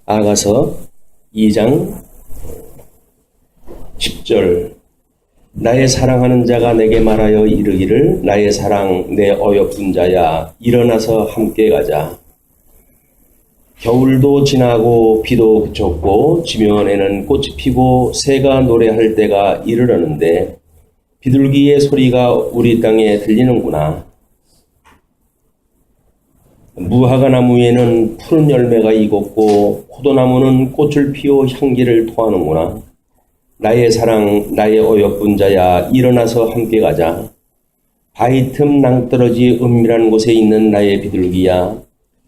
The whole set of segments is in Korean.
아가서 2장 10절 나의 사랑하는 자가 내게 말하여 이르기를 나의 사랑 내 어여쁜 자야 일어나서 함께 가자. 겨울도 지나고 비도 그쳤고 지면에는 꽃이 피고 새가 노래할 때가 이르렀는데 비둘기의 소리가 우리 땅에 들리는구나. 무화과 나무에는 푸른 열매가 익었고 포도나무는 꽃을 피워 향기를 토하는구나. 나의 사랑 나의 어여쁜 자야 일어나서 함께 가자. 바위 틈 낭떠러지 은밀한 곳에 있는 나의 비둘기야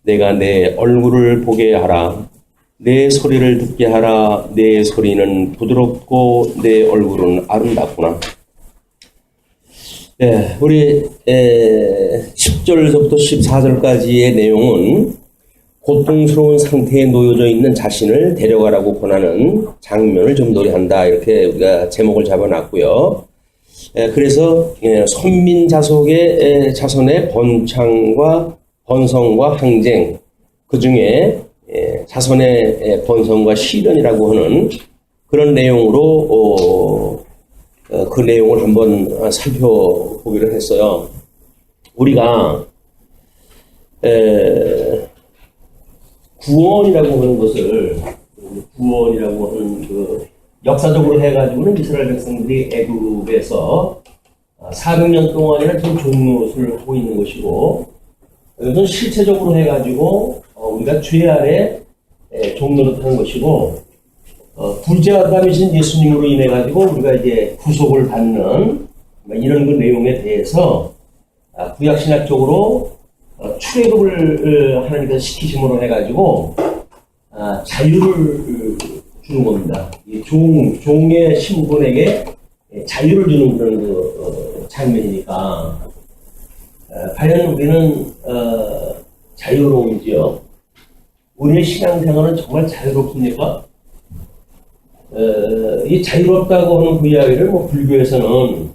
내가 내 얼굴을 보게 하라. 내 소리를 듣게 하라. 내 소리는 부드럽고 내 얼굴은 아름답구나. 네, 우리 10절부터 14절까지의 내용은 고통스러운 상태에 놓여져 있는 자신을 데려가라고 권하는 장면을 좀 노래한다. 이렇게 우리가 제목을 잡아놨고요. 그래서 선민자손의 번창과 번성과 항쟁, 그 중에 자손의 번성과 실현이라고 하는 그런 내용으로 그 내용을 한번 살펴보기로 했어요. 우리가 구원이라고 하는 것을 구원이라고 하는 그 역사적으로 해가지고는 이스라엘 백성들이 애굽에서 400년 동안이나 지금 종노릇을 하고 있는 것이고, 이것은 실체적으로 해가지고 우리가 죄 아래 종노릇하는 것이고, 둘째 아담이신 예수님으로 인해 가지고 우리가 이제 구속을 받는 이런 그 내용에 대해서 구약 신학적으로 출애굽을 하나님께서 시키심으로 해가지고 자유를 주는 겁니다. 종의 신분에게 자유를 주는 그런 그 장면이니까 과연 우리는 자유로운지요? 우리의 신앙생활은 정말 자유롭습니까? 이 자유롭다고 하는 그 이야기를 불교에서는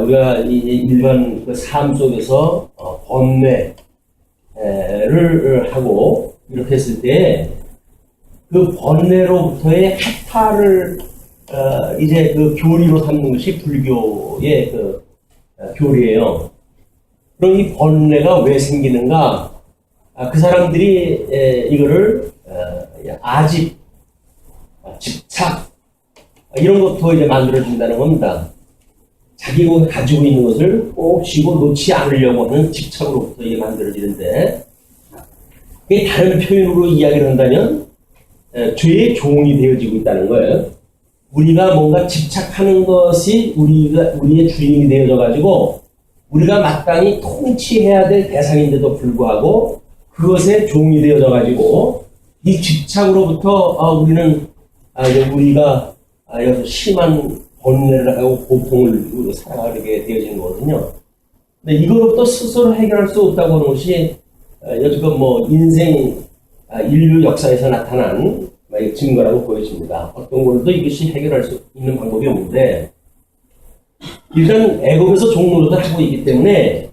우리가 일반 그 삶 속에서 번뇌를 하고 이렇게 했을 때 그 번뇌로부터의 해탈을 이제 그 교리로 삼는 것이 불교의 그 교리예요. 그럼 이 번뇌가 왜 생기는가? 그 사람들이 이거를 아집, 집착 이런 것부터 이제 만들어진다는 겁니다. 자기가 가지고 있는 것을 꼭 쥐고 놓지 않으려고 하는 집착으로부터 이게 만들어지는데, 이게 다른 표현으로 이야기를 한다면 죄의 종이 되어지고 있다는 거예요. 우리가 뭔가 집착하는 것이 우리의 주인이 되어져 가지고 우리가 마땅히 통치해야 될 대상인데도 불구하고 그것의 종이 되어져 가지고 이 집착으로부터 우리는 우리가 여기서 심한 번뇌를 하고 고통을 살아가게 되어지는 거거든요. 근데 이거로부터 스스로 해결할 수 없다고 하는 것이 여지껏 인생, 인류 역사에서 나타난 증거라고 보여집니다. 어떤 걸로도 이것이 해결할 수 있는 방법이 없는데, 일단 애굽에서 종노릇을 하고 있기 때문에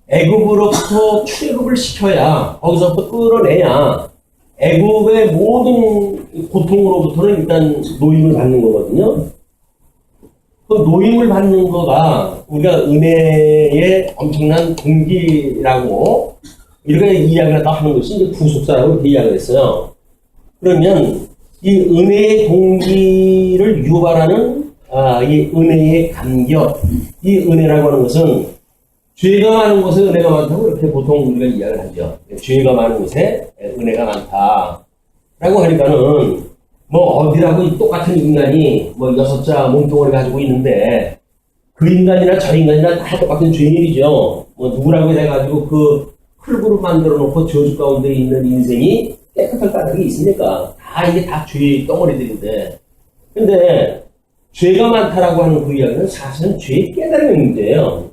애굽으로부터 출애굽을 시켜야, 거기서부터 끌어내야 애굽의 모든 고통으로부터는 일단 노임을 받는 거거든요. 그 노임을 받는 거가 우리가 은혜의 엄청난 동기라고 이렇게 이야기를 하는 것이 이제 구속사라고 이렇게 이야기를 했어요. 그러면 이 은혜의 동기를 유발하는 이 은혜의 감격, 이 은혜라고 하는 것은 죄가 많은 곳에 은혜가 많다고 이렇게 보통 우리가 이야기를 하죠. 죄가 많은 곳에 은혜가 많다라고 하니까는 어디라고 똑같은 인간이 6자 몸뚱어리 가지고 있는데 그 인간이나 저 인간이나 다 똑같은 죄인이죠. 누구라고 해가지고 그 흙으로 만들어 놓고 저주 가운데 있는 인생이 깨끗할 까닭이 있습니까? 이게 다 죄의 덩어리들인데. 근데 죄가 많다라고 하는 그 이야기는 사실은 죄의 깨달음의 문제예요.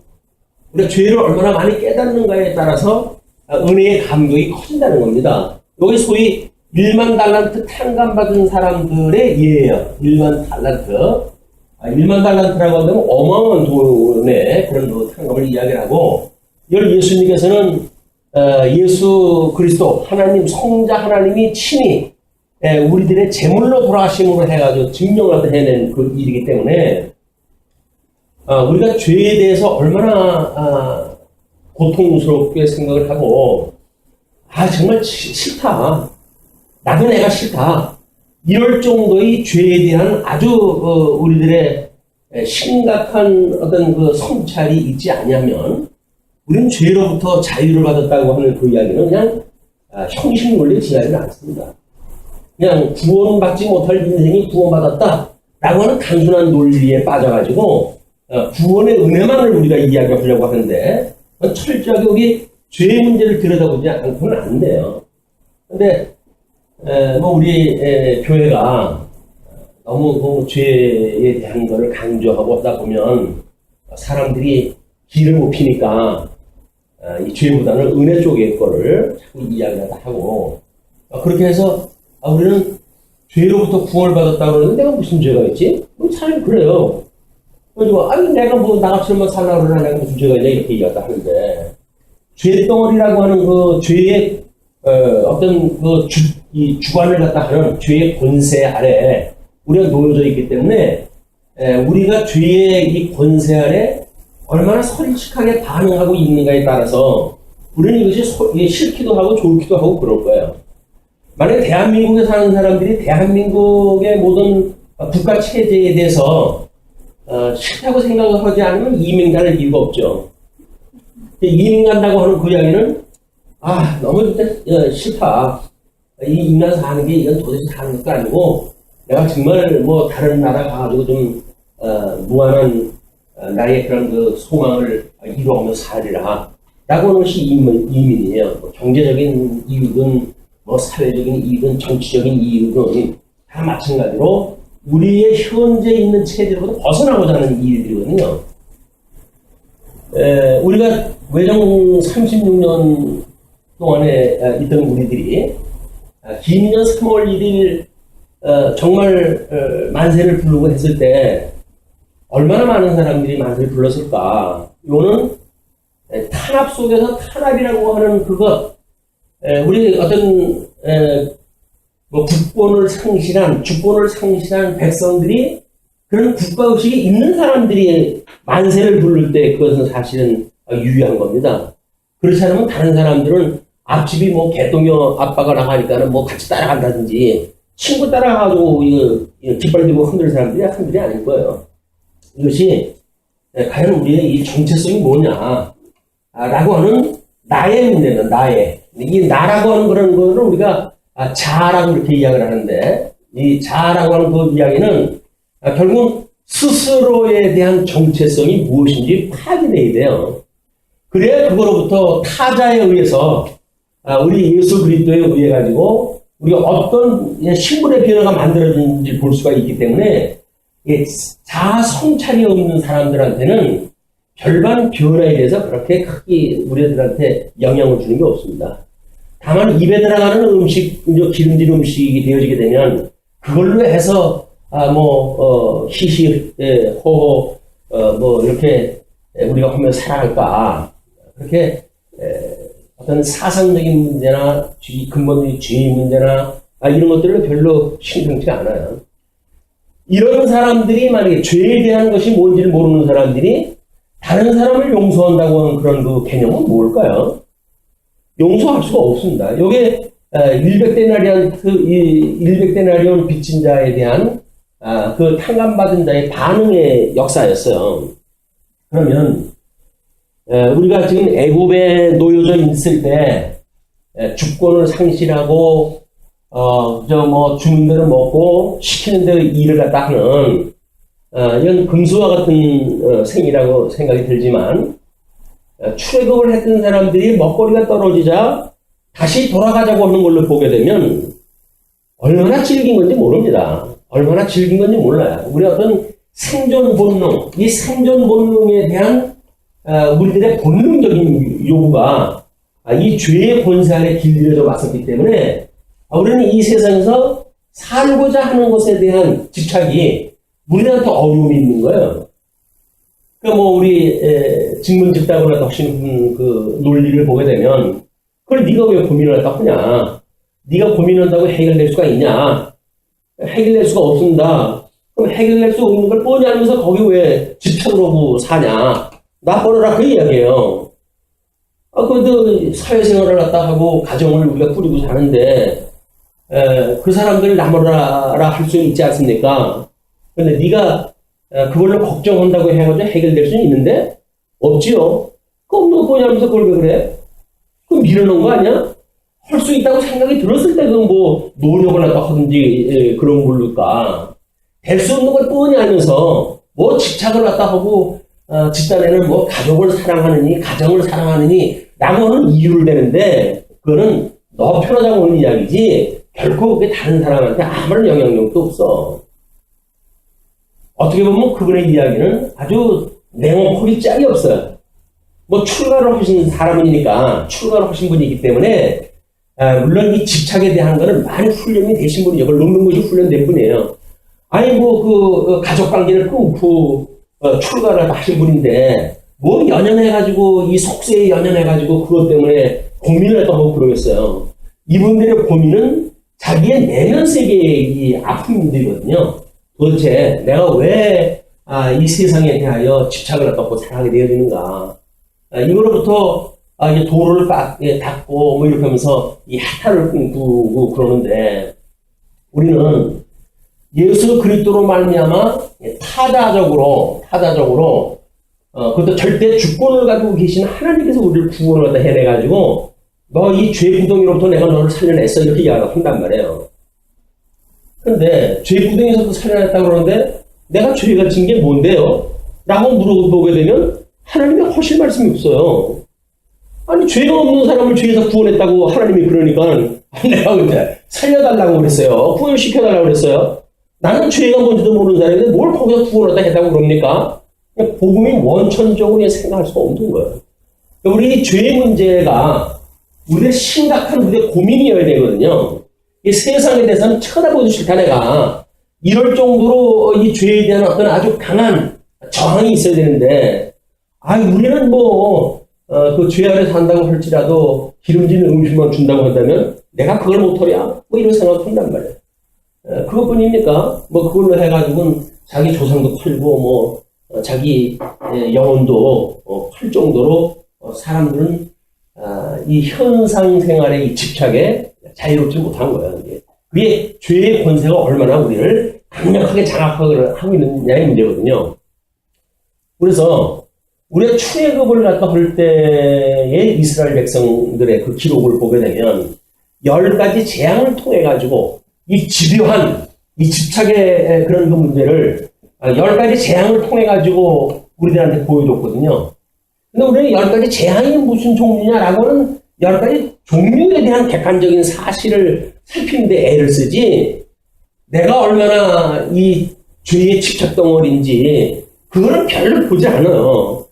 우리가 죄를 얼마나 많이 깨닫는가에 따라서 은혜의 감격이 커진다는 겁니다. 여기 소위 1만 달란트 탕감받은 사람들의 예예요. 1만 달란트. 1만 달란트라고 하면 어마어마한 돈의 그런 탕감을 이야기를 하고, 이걸 예수님께서는 예수 그리스도 하나님 성자 하나님이 친히 우리들의 제물로 돌아가심으로 해가지고 증명을 해낸 그 일이기 때문에 우리가 죄에 대해서 얼마나 고통스럽게 생각을 하고 정말 싫다. 나도 내가 싫다. 이럴 정도의 죄에 대한 아주 우리들의 심각한 어떤 그 성찰이 있지 않냐면 우리는 죄로부터 자유를 받았다고 하는 그 이야기는 그냥 형식 논리에 지나지 않습니다. 그냥 구원받지 못할 인생이 구원받았다 라고 하는 단순한 논리에 빠져가지고 구원의 은혜만을 우리가 이야기하려고 하는데 철저하게 여기 죄의 문제를 들여다보지 않고는 안 돼요. 근데 우리 교회가 너무 죄에 대한 것을 강조하고 하다 보면 사람들이 길을 못 피니까 이 죄보다는 은혜 쪽의 거를 자꾸 이야기하다 하고 그렇게 해서 우리는 죄로부터 구원을 받았다고 그러는데 내가 무슨 죄가 있지? 사람이 그래요. 그래가지고 내가 나같이만 살라고 그러나 내가 무슨 죄가 있냐 이렇게 이야기하다 하는데 죄덩어리라고 하는 그 죄의 어떤 이 주관을 갖다 하는 죄의 권세 아래 우리가 놓여져 있기 때문에 우리가 죄의 이 권세 아래 얼마나 솔직하게 반응하고 있는가에 따라서 우리는 이것이 싫기도 하고 좋기도 하고 그럴 거예요. 만약에 대한민국에 사는 사람들이 대한민국의 모든 국가 체제에 대해서 싫다고 생각을 하지 않으면 이민 갈 이유가 없죠. 이민 간다고 하는 그 이야기는 너무 싫다. 이 인간 사는 게 이건 도대체 사는 것도 아니고 내가 정말 다른 나라 가가지고 좀 무한한 나의 그런 그 소망을 이루어가며 살리라 라고 하는 것이 이민이에요. 경제적인 이유든 사회적인 이유든 정치적인 이유든 다 마찬가지로 우리의 현재 있는 체제로부터 벗어나고자 하는 일들이거든요. 우리가 외정 36년 동안에 있던 우리들이 김년 3월 1일 정말 만세를 부르고 했을 때 얼마나 많은 사람들이 만세를 불렀을까. 이거는 탄압 속에서 탄압이라고 하는 그것, 우리 어떤 주권을 상실한 백성들이 그런 국가의식이 있는 사람들이 만세를 부를 때 그것은 사실은 유의한 겁니다. 그렇지 않으면 다른 사람들은 앞집이 개똥녀 아빠가 나가니까는 같이 따라간다든지 친구 따라가가지고 깃발 들고 흔들 사람들이 흔들이 아닐 거예요. 이것이 과연 우리의 이 정체성이 뭐냐 라고 하는 나의 문제는 이 나라고 하는 그런 거를 우리가 자아라고 이렇게 이야기를 하는데 이 자아라고 하는 그 이야기는 결국 스스로에 대한 정체성이 무엇인지 파악이 돼요. 그래야 그거로부터 타자에 의해서 우리 예수 그리스도에 의해 가지고 우리가 어떤 신분의 변화가 만들어지는지 볼 수가 있기 때문에 자아 성찰이 없는 사람들한테는 별반 변화에 대해서 그렇게 크게 우리들한테 영향을 주는 게 없습니다. 다만 입에 들어가는 음식, 기름진 음식이 되어지게 되면 그걸로 해서 히히 호호 이렇게 우리가 하면 살아갈까 그렇게 어떤 사상적인 문제나 근본적인 죄의 문제나 이런 것들을 별로 신경치가 않아요. 이런 사람들이 만약에 죄에 대한 것이 뭔지를 모르는 사람들이 다른 사람을 용서한다고 하는 그런 그 개념은 뭘까요? 용서할 수가 없습니다. 이게 100데나리온 빚진 자에 대한 그 탕감받은 자의 반응의 역사였어요. 그러면 우리가 지금 애굽에 놓여져 있을 때 주권을 상실하고 주는 대로 먹고 시키는 대로 일을 갖다 하는 이건 금수와 같은 생이라고 생각이 들지만 출애굽을 했던 사람들이 먹거리가 떨어지자 다시 돌아가자고 하는 걸로 보게 되면 얼마나 즐긴 건지 모릅니다. 얼마나 즐긴 건지 몰라요. 우리 어떤 생존 본능, 이 생존 본능에 대한 우리들의 본능적인 요구가 이 죄의 권세 아래 길들여져 왔었기 때문에 우리는 이 세상에서 살고자 하는 것에 대한 집착이 우리한테 어려움이 있는 거예요. 그러니까 우리 직문직답을 하시는 그 논리를 보게 되면 그걸 네가 왜 고민을 했다고 하냐? 네가 고민한다고 해결될 수가 있냐? 해결될 수가 없습니다. 그럼 해결될 수 없는 걸 뻔히 알면서 거기 왜 집착을 하고 사냐? 나 버려라 그 이야기예요. 그래도 사회생활을 갖다 하고 가정을 우리가 꾸리고 사는데 그 사람들이 나무라라 할 수 있지 않습니까? 근데 네가 그걸로 걱정한다고 해가지고 해결될 수는 있는데 없지요. 그 없는 거 보냐면서 그걸 왜 그래? 그럼 밀어놓은 거 아니야? 할 수 있다고 생각이 들었을 때 그 뭐 노력을 갖다 하든지 그런 걸까? 될 수 없는 걸 뻔히 알면서 뭐 집착을 갖다 하고 집단에는 뭐 가족을 사랑하느니 가정을 사랑하느니 라고 하는 이유를 대는데 그거는 너 편하자고 하는 이야기지 결코 그게 다른 사람한테 아무런 영향력도 없어. 어떻게 보면 그분의 이야기는 아주 냉혹하기 짝이 없어요. 뭐 출가를 하신 사람이니까 출가를 하신 분이기 때문에 물론 이 집착에 대한 거는 많이 훈련이 되신 분이죠. 그걸 놓는 것이 훈련된 분이에요. 아니 뭐 그 가족 관계를 끊고 출가를 하신 분인데 뭐 연연해가지고 이 속세에 연연해가지고 그것 때문에 고민을 하고 그러겠어요. 이분들의 고민은 자기의 내면 세계의 이 아픔들이거든요. 도대체 내가 왜 이 세상에 대하여 집착을 갖고 살아가게 되어지는가? 이거로부터 이제 도로를 닦고 뭐 이렇게 하면서 이 해탈을 꿈꾸고 그러는데 우리는 예수 그리스도로 말미암아 타자적으로 그것도 절대 주권을 가지고 계신 하나님께서 우리를 구원을 갖다 해내가지고 너 이 죄 구덩이로부터 내가 너를 살려냈어 이렇게 이야기한단 말이에요. 근데 죄 구덩이에서부터 살려냈다고 그러는데 내가 죄가 진 게 뭔데요? 라고 물어보게 되면 하나님이 하실 말씀이 없어요. 아니 죄가 없는 사람을 죄에서 구원했다고 하나님이 그러니까 내가 근데 살려달라고 그랬어요. 구원시켜달라고 그랬어요. 나는 죄가 뭔지도 모르는 사람인데 뭘 거기서 구원을 다 했다고 그럽니까? 복음이 원천적으로 생각할 수가 없는 거예요. 우리 죄 문제가 우리의 심각한 우리의 고민이어야 되거든요. 이 세상에 대해서는 쳐다보기 싫다 내가 이럴 정도로 이 죄에 대한 어떤 아주 강한 저항이 있어야 되는데 우리는 그 죄 아래 산다고 할지라도 기름진 음식만 준다고 한다면 내가 그걸 못하랴? 뭐 이런 생각을 한단 말이에요. 그것뿐입니까? 뭐 그걸로 해가지고는 자기 조상도 팔고 자기 영혼도 팔 정도로 사람들은 이 현상 생활의 이 집착에 자유롭지 못한 거예요. 그게 죄의 권세가 얼마나 우리를 강력하게 장악하고 있느냐의 문제거든요. 그래서 우리가 출애굽을 갖다 할 때의 이스라엘 백성들의 그 기록을 보게 되면 10가지 재앙을 통해 가지고 이 집요한 이 집착의 그런 그 문제를 10가지 재앙을 통해 가지고 우리들한테 보여줬거든요. 근데 우리는 10가지 재앙이 무슨 종류냐라고는 10가지 종류에 대한 객관적인 사실을 살피는데 애를 쓰지 내가 얼마나 이 죄의 집착 덩어리인지 그거는 별로 보지 않아요.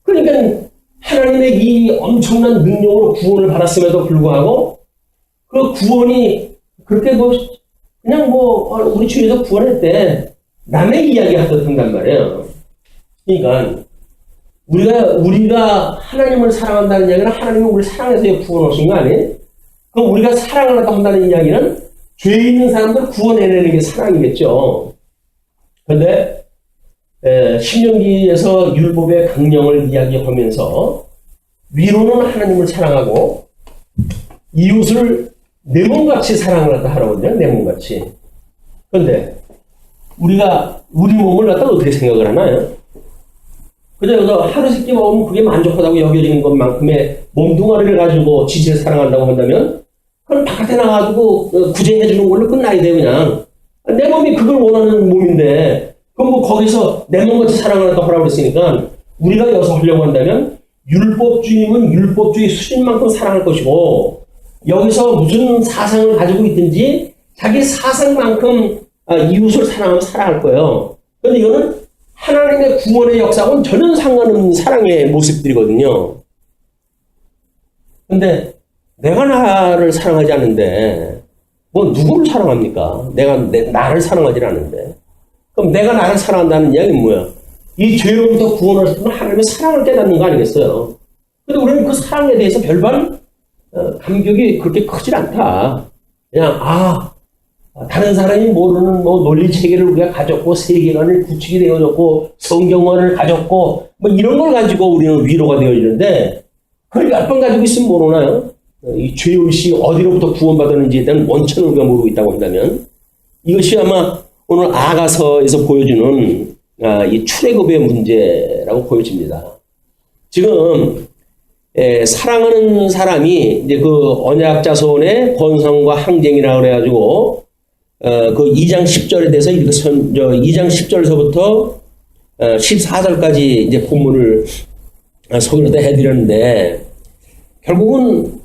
그러니까 하나님의 이 엄청난 능력으로 구원을 받았음에도 불구하고 그 구원이 그렇게 그냥 우리 주에서 구원했대 남의 이야기 하듯 한단 말이에요. 그러니까 우리가 하나님을 사랑한다는 이야기는 하나님이 우리를 사랑해서 구원하신 거 아니에요? 그럼 우리가 사랑을 한다는 이야기는 죄 있는 사람들 구원해내는 게 사랑이겠죠. 그런데 신명기에서 율법의 강령을 이야기하면서 위로는 하나님을 사랑하고 이웃을 내 몸같이 사랑을 하라거든요. 내 몸같이. 그런데 우리가 우리 몸을 갖다 어떻게 생각을 하나요? 그저 하루 세끼 먹으면 그게 만족하다고 여겨지는 것만큼의 몸뚱아리를 가지고 지지를 사랑한다고 한다면 그건 바깥에 나가지고 구제해주는 걸로 끝나야 돼 그냥. 내 몸이 그걸 원하는 몸인데 그럼 거기서 내 몸같이 사랑을 하라고 그랬으니까 우리가 여기서 하려고 한다면 율법주의는 율법주의 수준만큼 사랑할 것이고 여기서 무슨 사상을 가지고 있든지 자기 사상만큼 이웃을 사랑하면 사랑할 거예요. 그런데 이거는 하나님의 구원의 역사하고는 전혀 상관없는 사랑의 모습들이거든요. 근데 내가 나를 사랑하지 않는데 누구를 사랑합니까? 내가 나를 사랑하지 않는데 그럼 내가 나를 사랑한다는 이야기는 뭐야? 이 죄로부터 구원을 했으면 하나님의 사랑을 깨닫는 거 아니겠어요? 근데 우리는 그 사랑에 대해서 별반 감격이 그렇게 크질 않다. 그냥 다른 사람이 모르는 뭐 논리 체계를 우리가 가졌고 세계관을 구축이 되어졌고 성경관을 가졌고 뭐 이런 걸 가지고 우리는 위로가 되어지는데 그걸 몇 번 가지고 있으면 모르나요? 이 죄의식 어디로부터 구원받았는지에 대한 원천을 우리가 모르고 있다고 한다면 이것이 아마 오늘 아가서에서 보여주는 이 출애굽의 문제라고 보여집니다. 지금 사랑하는 사람이 이제 그 언약 자손의 번성과 항쟁이라고 그래가지고 그 2장 10절에 대해서 2장 10절에서부터 14절까지 이제 본문을 소개를 해드렸는데 결국은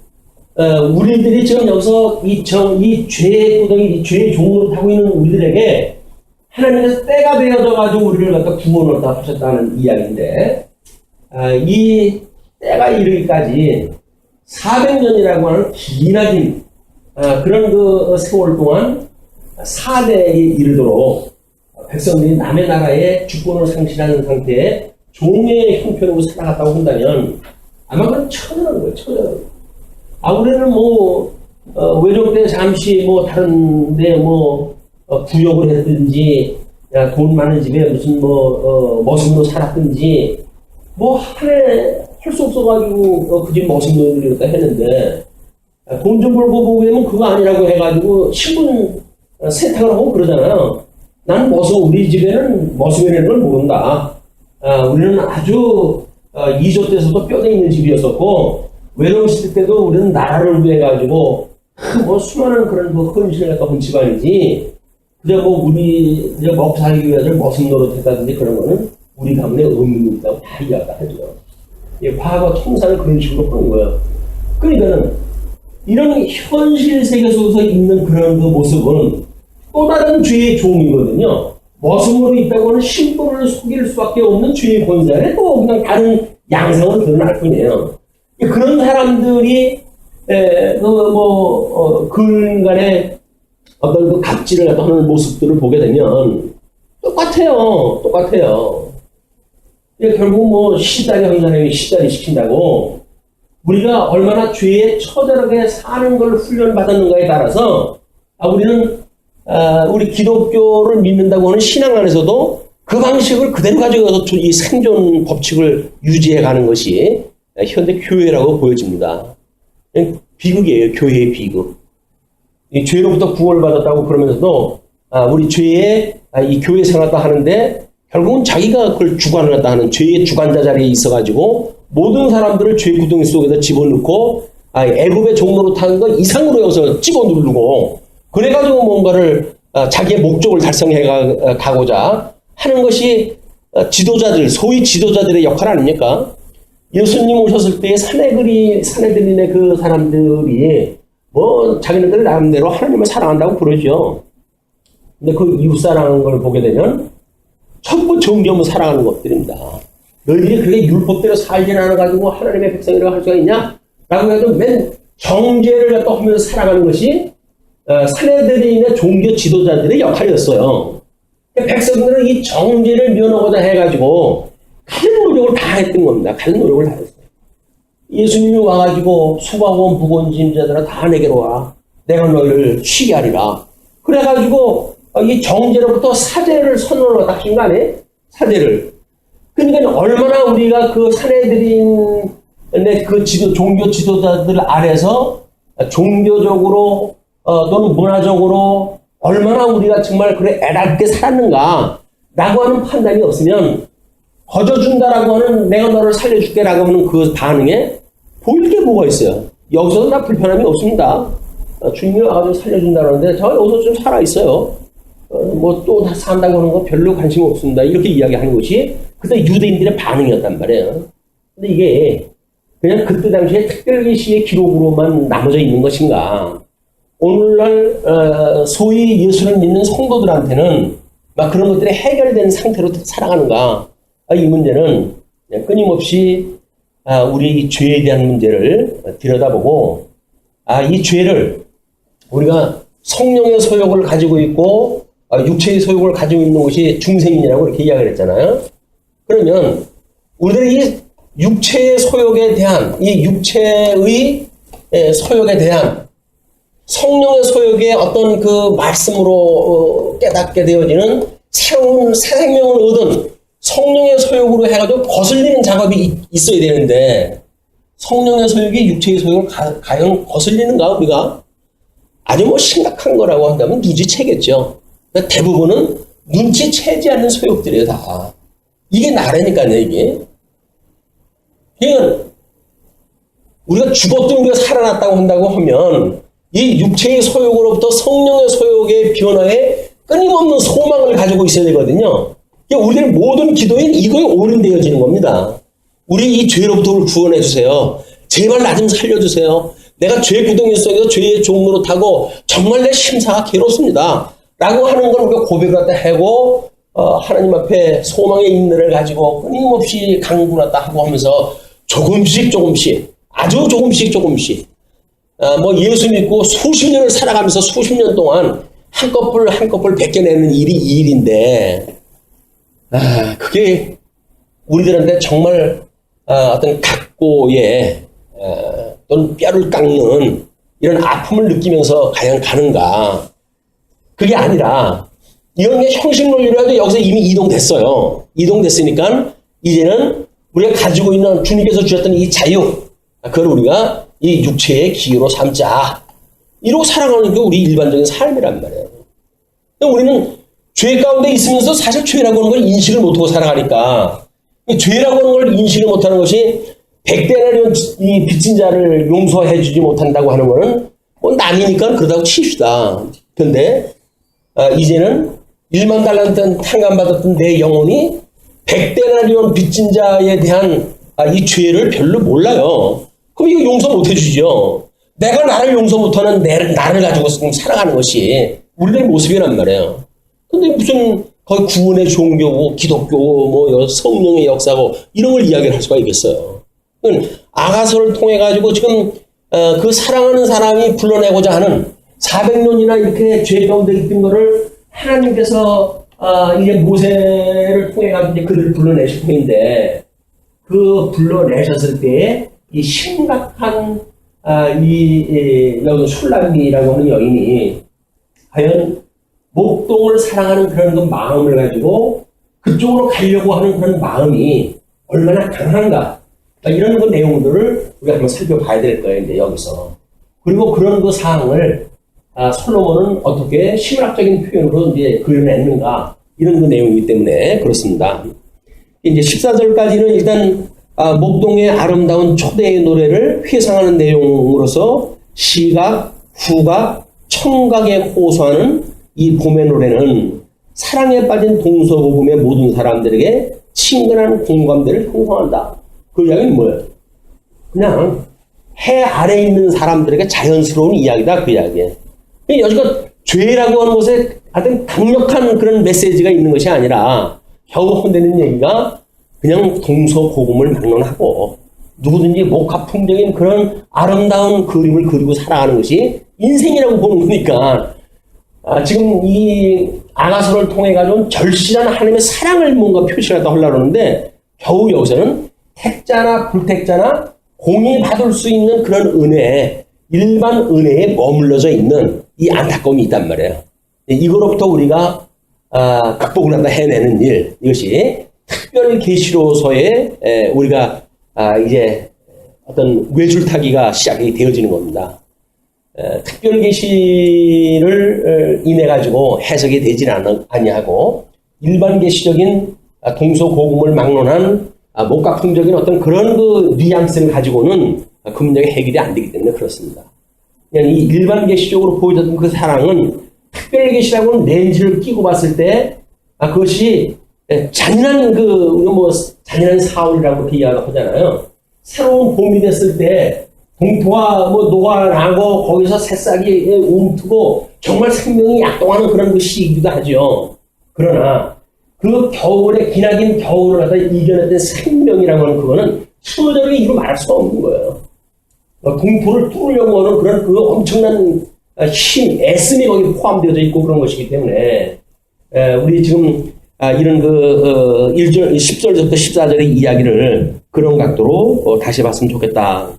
우리들이 지금 여기서 이 죄의 구덩이, 이 죄의 종으로 타고 있는 우리들에게 하나님께서 때가 되어져가지고 우리를 갖다 구원을 다 하셨다는 이야기인데 이 때가 이르기까지 400년이라고 하는 기나긴 그런 그 세월 동안 4대에 이르도록 백성들이 남의 나라에 주권을 상실하는 상태에 종의 형편으로 살아갔다고 한다면 아마 그건 천연한 거예요. 천연한 거예요. 우리는 외정 때 잠시 다른 데 부역을 했든지 돈 많은 집에 무슨 머슴으로 살았든지 한 해 할 수 없어가지고 그 집 머슴들을 이렇게 했는데 돈 좀 벌고 보면 그거 아니라고 해가지고 신분 세탁을 하고 그러잖아요. 나는 우리 집에는 머슴이라는 걸 모른다. 우리는 아주 2조 때서도 뼈대 있는 집이었었고 외로운 시대 때도 우리는 나라를 위해 가지고 수많은 그런 헌신을 갖다 본 집안이지 그저 우리 먹고 살기 위해서 머슴 노릇했다든지 그런 거는 우리 가문의 의미가 있다고 다 이야기가 해줘요. 과거 통상을 그런 식으로 하는 거예요. 그러니까는 이런 현실 세계 속에서 있는 그런 그 모습은 또 다른 죄의 종이거든요. 머슴으로 있다고 하는 신분을 속일 수밖에 없는 죄의 권세에 또 그냥 다른 양상을 드러날 뿐이에요. 그런 사람들이 그 인간의 어떤 그 갑질을 갖다 하는 모습들을 보게 되면 똑같아요. 결국 시달이 한 사람이 시달이 시킨다고 우리가 얼마나 죄에 처절하게 사는 걸 훈련받았는가에 따라서 우리는 우리 기독교를 믿는다고 하는 신앙 안에서도 그 방식을 그대로 가져가서 이 생존 법칙을 유지해 가는 것이 현대 교회라고 보여집니다. 비극이에요. 교회의 비극. 이 죄로부터 구원을 받았다고 그러면서도 우리 죄의 이 교회 생활도 하는데 결국은 자기가 그걸 주관을 했다 하는 죄의 주관자 자리에 있어가지고 모든 사람들을 죄 구덩이 속에다 집어넣고 애굽의 종로로 타는 거 이상으로 여기서 집어 누르고 그래가지고 뭔가를 자기의 목적을 달성해 가고자 하는 것이 지도자들, 소위 지도자들의 역할 아닙니까? 예수님 오셨을 때 사내들인의 그 사람들이 자기네들 나름대로 하나님을 사랑한다고 그러죠. 근데 그 이웃 사랑하는 걸 보게 되면 전부 정죄하면 사랑하는 것들입니다. 너희들이 그렇게 율법대로 살지 않아가지고 하나님의 백성이라고 할 수가 있냐? 라고 해도 맨 정죄를 갖다 하면서 살아가는 것이 사내들인의 종교 지도자들의 역할이었어요. 백성들은 이 정죄를 면하고자 해가지고 가진 노력을 다 했던 겁니다. 가진 노력을 다 했어요. 예수님이 와가지고 수고하고 무거운 짐자들아 다 내게로 와. 내가 너희를 쉬게 하리라. 그래가지고 이 정죄로부터 사죄를 선언을 하신 거 아니에요? 사죄를. 그러니까 얼마나 우리가 그 사내들인의 그 종교 지도자들 아래서 종교적으로 또는 문화적으로 얼마나 우리가 정말 그래 애답게 살았는가 라고 하는 판단이 없으면 거저준다라고 하는 내가 너를 살려줄게 라고 하는 그 반응에 보일 게 뭐가 있어요. 여기서도 나 불편함이 없습니다. 주님이 와가지고 살려준다는데 저 여기서 좀 살아있어요. 또 산다고 하는 거 별로 관심 없습니다. 이렇게 이야기하는 것이 그때 유대인들의 반응이었단 말이에요. 근데 이게 그냥 그때 당시에 특별계시의 기록으로만 남아져 있는 것인가? 오늘날 소위 예수를 믿는 성도들한테는 막 그런 것들이 해결된 상태로 살아가는가? 이 문제는 끊임없이 우리 죄에 대한 문제를 들여다보고 이 죄를 우리가 성령의 소욕을 가지고 있고 육체의 소욕을 가지고 있는 것이 중생이라고 이렇게 이야기를 했잖아요. 그러면 우리들이 이 육체의 소욕에 대한 이 육체의 소욕에 대한 성령의 소욕의 어떤 그 말씀으로 깨닫게 되어지는 새로운 새 생명을 얻은 성령의 소욕으로 해가지고 거슬리는 작업이 있어야 되는데 성령의 소욕이 육체의 소욕을 과연 거슬리는가 우리가? 아주 뭐 심각한 거라고 한다면 눈치채겠죠. 대부분은 눈치채지 않는 소욕들이에요 다. 이게 나라니까요 이게. 그러니까 우리가 죽었던 우리가 살아났다고 한다고 하면 이 육체의 소욕으로부터 성령의 소욕의 변화에 끊임없는 소망을 가지고 있어야 되거든요. 우리들 모든 기도인 이거에 올인되어지는 겁니다. 우리 이 죄로부터 우리를 구원해 주세요. 제발 나 좀 살려주세요. 내가 죄 구덩이 속에서 죄의 종로로 타고 정말 내 심사가 괴롭습니다. 라고 하는 걸 우리가 고백을 갖다 하고 하나님 앞에 소망의 인내를 가지고 끊임없이 강구하다 하고 하면서 조금씩 아주 조금씩 뭐 예수 믿고 수십 년을 살아가면서 수십 년 동안 한꺼풀 벗겨내는 일이 이 일인데 그게 우리들한테 정말 어떤 각고의 또는 뼈를 깎는 이런 아픔을 느끼면서 과연 가는가. 그게 아니라 이런 게 형식론이라도 여기서 이미 이동됐어요. 이동됐으니까 이제는 우리가 가지고 있는 주님께서 주셨던 이 자유, 그걸 우리가 이 육체의 기회로 삼자. 이러고 살아가는 게 우리 일반적인 삶이란 말이에요. 우리는 죄 가운데 있으면서 사실 죄라고 하는 걸 인식을 못하고 살아가니까 죄라고 하는 걸 인식을 못하는 것이 100데나리온 이 빚진 자를 용서해 주지 못한다고 하는 거는 뭐 남이니까 그러다고 칩시다. 근데 이제는 1만 달란트 탕감받았던 내 영혼이 100데나리온 빚진 자에 대한 이 죄를 별로 몰라요. 그럼 이거 용서 못 해주죠. 내가 나를 용서 못하는 나를 가지고 살아가는 것이 우리의 모습이란 말이에요. 근데 무슨 거기 구원의 종교고 기독교고 뭐 성령의 역사고 이런 걸 이야기를 할 수가 있겠어요. 아가서를 통해 가지고 지금 그 사랑하는 사람이 불러내고자 하는 400년이나 이렇게 죄 가운데 있던 거를 하나님께서 이제 모세를 통해 가지고 이제 그들을 불러내실 터인데 그 불러내셨을 때에 이 심각한 여기 술람미라고 하는 여인이 과연 목동을 사랑하는 그런 그 마음을 가지고 그쪽으로 가려고 하는 그런 마음이 얼마나 강한가 이런 그 내용들을 우리가 한번 살펴봐야 될 거예요 이제 여기서. 그리고 그런 그 사항을 솔로몬은 어떻게 심리학적인 표현으로 이제 그려냈는가 이런 그 내용이기 때문에 그렇습니다. 이제 14절까지는 일단 목동의 아름다운 초대의 노래를 회상하는 내용으로서 시각, 후각, 청각에 호소하는 이 봄의 노래는 사랑에 빠진 동서고금의 모든 사람들에게 친근한 공감대를 형성한다. 그 이야기는 뭐예요? 그냥 해 아래에 있는 사람들에게 자연스러운 이야기다 그 이야기예요. 여지껏 죄라고 하는 것에 아주 강력한 그런 메시지가 있는 것이 아니라 겨우 혼내는 얘기가 그냥 동서고금을 막론하고 누구든지 목합풍적인 그런 아름다운 그림을 그리고 살아가는 것이 인생이라고 보는 거니까 지금 이 아가서를 통해 가지고 절실한 하나님의 사랑을 뭔가 표시하다 하려고 하는데 겨우 여기서는 택자나 불택자나 공이 받을 수 있는 그런 은혜, 일반 은혜에 머물러져 있는 이 안타까움이 있단 말이에요. 이거로부터 우리가 극복을 한다 해내는 일, 이것이 특별 계시로서의 우리가 이제 어떤 외줄타기가 시작이 되어지는 겁니다. 특별 계시를 인해 가지고 해석이 되지는 아니하고 일반 계시적인 동서고금을 막론한 목가풍적인 어떤 그런 그 뉘앙스를 가지고는 그 문제가 해결이 안 되기 때문에 그렇습니다. 그냥 이 일반 계시적으로 보여졌던 그 사랑은 특별 계시라고는 렌즈를 끼고 봤을 때 그것이 잔인한 잔인한 사울이라고 그렇게 이야기하잖아요. 새로운 봄이 됐을 때 동토가 녹아나고 거기서 새싹이 움트고 정말 생명이 약동하는 그런 그 시기이기도 하죠. 그러나 그 겨울에 기나긴 겨울을 갖다 이겨냈던 생명이라고 하는 그거는 수어적으로 이루 말할 수가 없는 거예요. 동토를 뚫으려고 하는 그런 그 엄청난 힘, 애씀이 거기 포함되어져 있고 그런 것이기 때문에 우리 지금 이런 1절, 10절부터 14절의 이야기를 그런 각도로 다시 봤으면 좋겠다.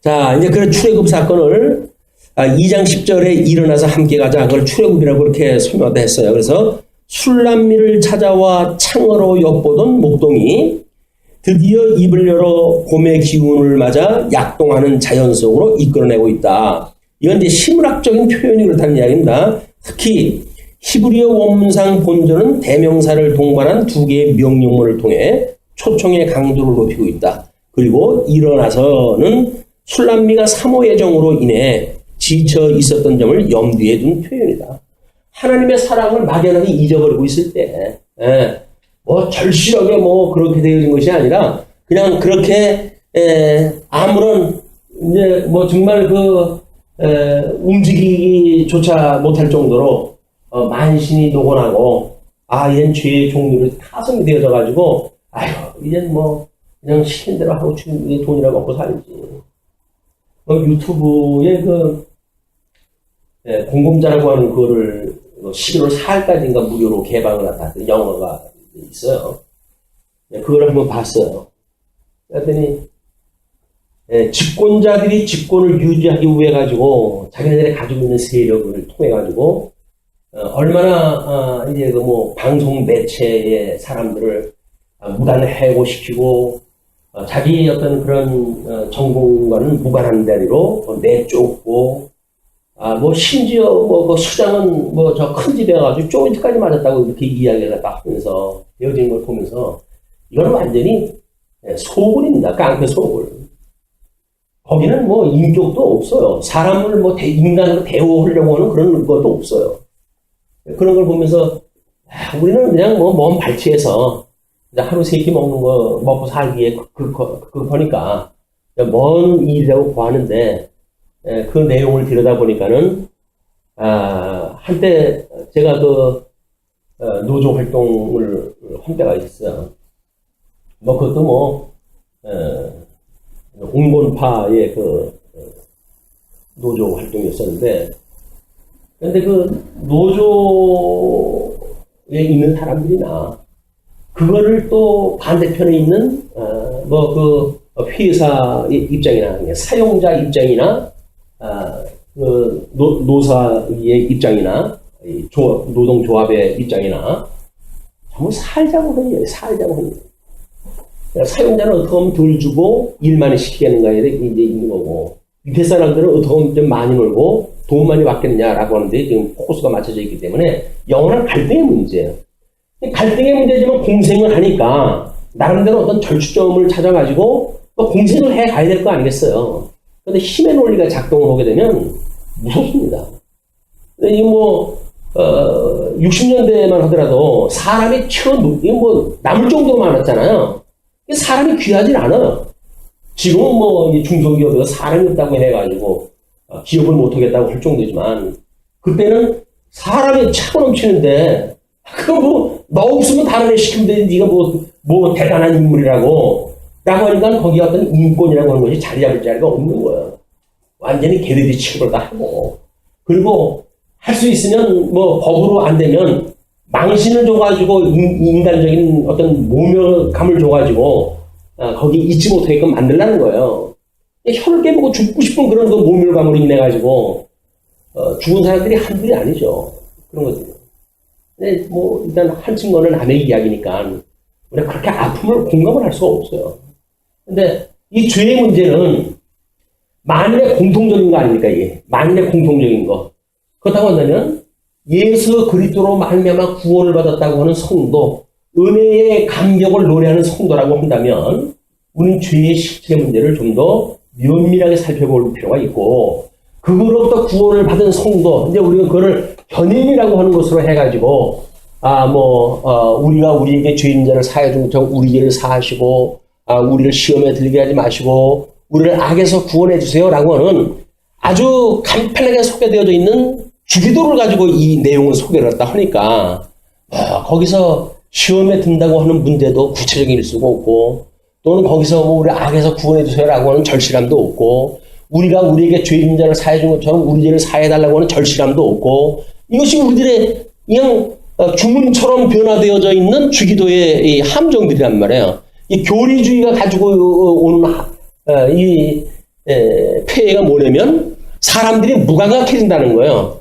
자, 이제 그런 출애굽 사건을 2장 10절에 일어나서 함께 가자. 그걸 출애굽이라고 그렇게 설명하다 했어요. 그래서 술람미를 찾아와 창으로 엿보던 목동이 드디어 입을 열어 봄의 기운을 맞아 약동하는 자연 속으로 이끌어내고 있다. 이건 이제 심리학적인 표현이 그렇다는 이야기입니다. 특히 히브리어 원문상 본절은 대명사를 동반한 두 개의 명령문을 통해 초청의 강도를 높이고 있다. 그리고 일어나서는 술람미가 사모의 정으로 인해 지쳐 있었던 점을 염두에 둔 표현이다. 하나님의 사랑을 막연하게 잊어버리고 있을 때, 뭐 절실하게 뭐 그렇게 되어진 것이 아니라 그냥 그렇게 아무런 이제 뭐 정말 움직이기조차 못할 정도로 만신이 녹아나고 이젠 죄의 종류로 타성이 되어져 가지고 이젠 뭐 그냥 시킨 대로 하고 돈이나 먹고 살지. 유튜브에 공공자라고 하는 그거를 11월 4일까지인가 무료로 개방을 하다 영어가 있어요. 그걸 한번 봤어요. 그랬더니 집권자들이 집권을 유지하기 위해 가지고 자기네들이 가지고 있는 세력을 통해 가지고 얼마나 이제 뭐 방송 매체의 사람들을 무단 해고시키고 자기 어떤 그런 전공과는 무관한 자리로 내쫓고 뭐 심지어 뭐 그 수장은 뭐 저 큰 집에 가지고 조인트까지 맞았다고 이렇게 이야기를 하면서 되어진 걸 보면서 이거는 완전히 소굴입니다. 깡패 소굴. 거기는 뭐 인격도 없어요. 사람을 뭐 인간으로 대우하려고 하는 그런 것도 없어요. 그런 걸 보면서 우리는 그냥 뭐 먼 발치에서 하루 세 끼 먹는 거 먹고 살기에 그거니까 먼 일이라고 보았는데 그 내용을 들여다보니까는 한때 제가 노조 활동을 한 때가 있어요. 뭐 그것도 옹본파의 노조 활동이었었는데, 근데 노조에 있는 사람들이나 그거를 또 반대편에 있는 회사의 입장이나 사용자 입장이나 노사의 입장이나 노동조합의 입장이나 전부 살자고 하는 거예요. 살자고 하는 거예요. 사용자는 어떻게 하면 덜 주고 일 많이 시키겠는가에 이제 있는 거고, 밑에 사람들은 어떻게 하면 좀 많이 놀고 돈 많이 받겠느냐라고 하는데 지금 포커스가 맞춰져 있기 때문에 영원한 갈등의 문제예요. 갈등의 문제지만 공생을 하니까 나름대로 어떤 절충점을 찾아가지고 공생을 해 가야 될 거 아니겠어요. 근데 힘의 논리가 작동을 하게 되면 무섭습니다. 이 60년대만 하더라도 사람이 남을 정도로 많았잖아요. 사람이 귀하진 않아요. 지금은 중소기업에서 사람이 없다고 해가지고 기업을 못하겠다고 할 정도지만, 그때는 사람이 차고 넘치는데 너 없으면 다른 애 시키면 되지, 네가 뭐 대단한 인물이라고 라고 하니까 거기 어떤 인권이라고 하는 것이 자리 잡을 자리가 없는 거예요. 완전히 걔네들이 취급을 다 하고, 그리고 할 수 있으면 법으로 안 되면 망신을 줘가지고 인간적인 어떤 모멸감을 줘가지고 거기 잊지 못하게끔 만들라는 거예요. 혀를 깨물고 죽고 싶은 그런 모멸감으로 인해가지고 죽은 사람들이 한둘이 아니죠. 그런 것들. 근데 일단 한층 거는 남의 이야기니까 우리가 그렇게 아픔을 공감을 할 수가 없어요. 근데 이 죄의 문제는 만인의 공통적인 거 아닙니까, 이게? 만인의 공통적인 거. 그렇다고 한다면 예수 그리스도로 말미암아 구원을 받았다고 하는 성도, 은혜의 감격을 노래하는 성도라고 한다면 우리는 죄의 실체 문제를 좀 더 면밀하게 살펴볼 필요가 있고, 그거로부터 구원을 받은 성도, 이제 우리가 그거를 견인이라고 하는 것으로 해가지고 우리가 우리에게 죄인자를 사해 준 것처럼 우리 죄를 사하시고 우리를 시험에 들게 하지 마시고 우리를 악에서 구원해 주세요라고 하는 아주 간편하게 소개되어져 있는 주기도를 가지고 이 내용을 소개를 했다 하니까 거기서 시험에 든다고 하는 문제도 구체적일 수가 없고, 또는 거기서 우리 악에서 구원해 주세요라고 하는 절실함도 없고, 우리가 우리에게 죄인자를 사해 준 것처럼 우리 죄를 사해 달라고 하는 절실함도 없고, 이것이 우리들의 그냥 주문처럼 변화되어져 있는 주기도의 이 함정들이란 말이에요. 이 교리주의가 가지고 오는 폐해가 뭐냐면 사람들이 무감각해진다는 거예요.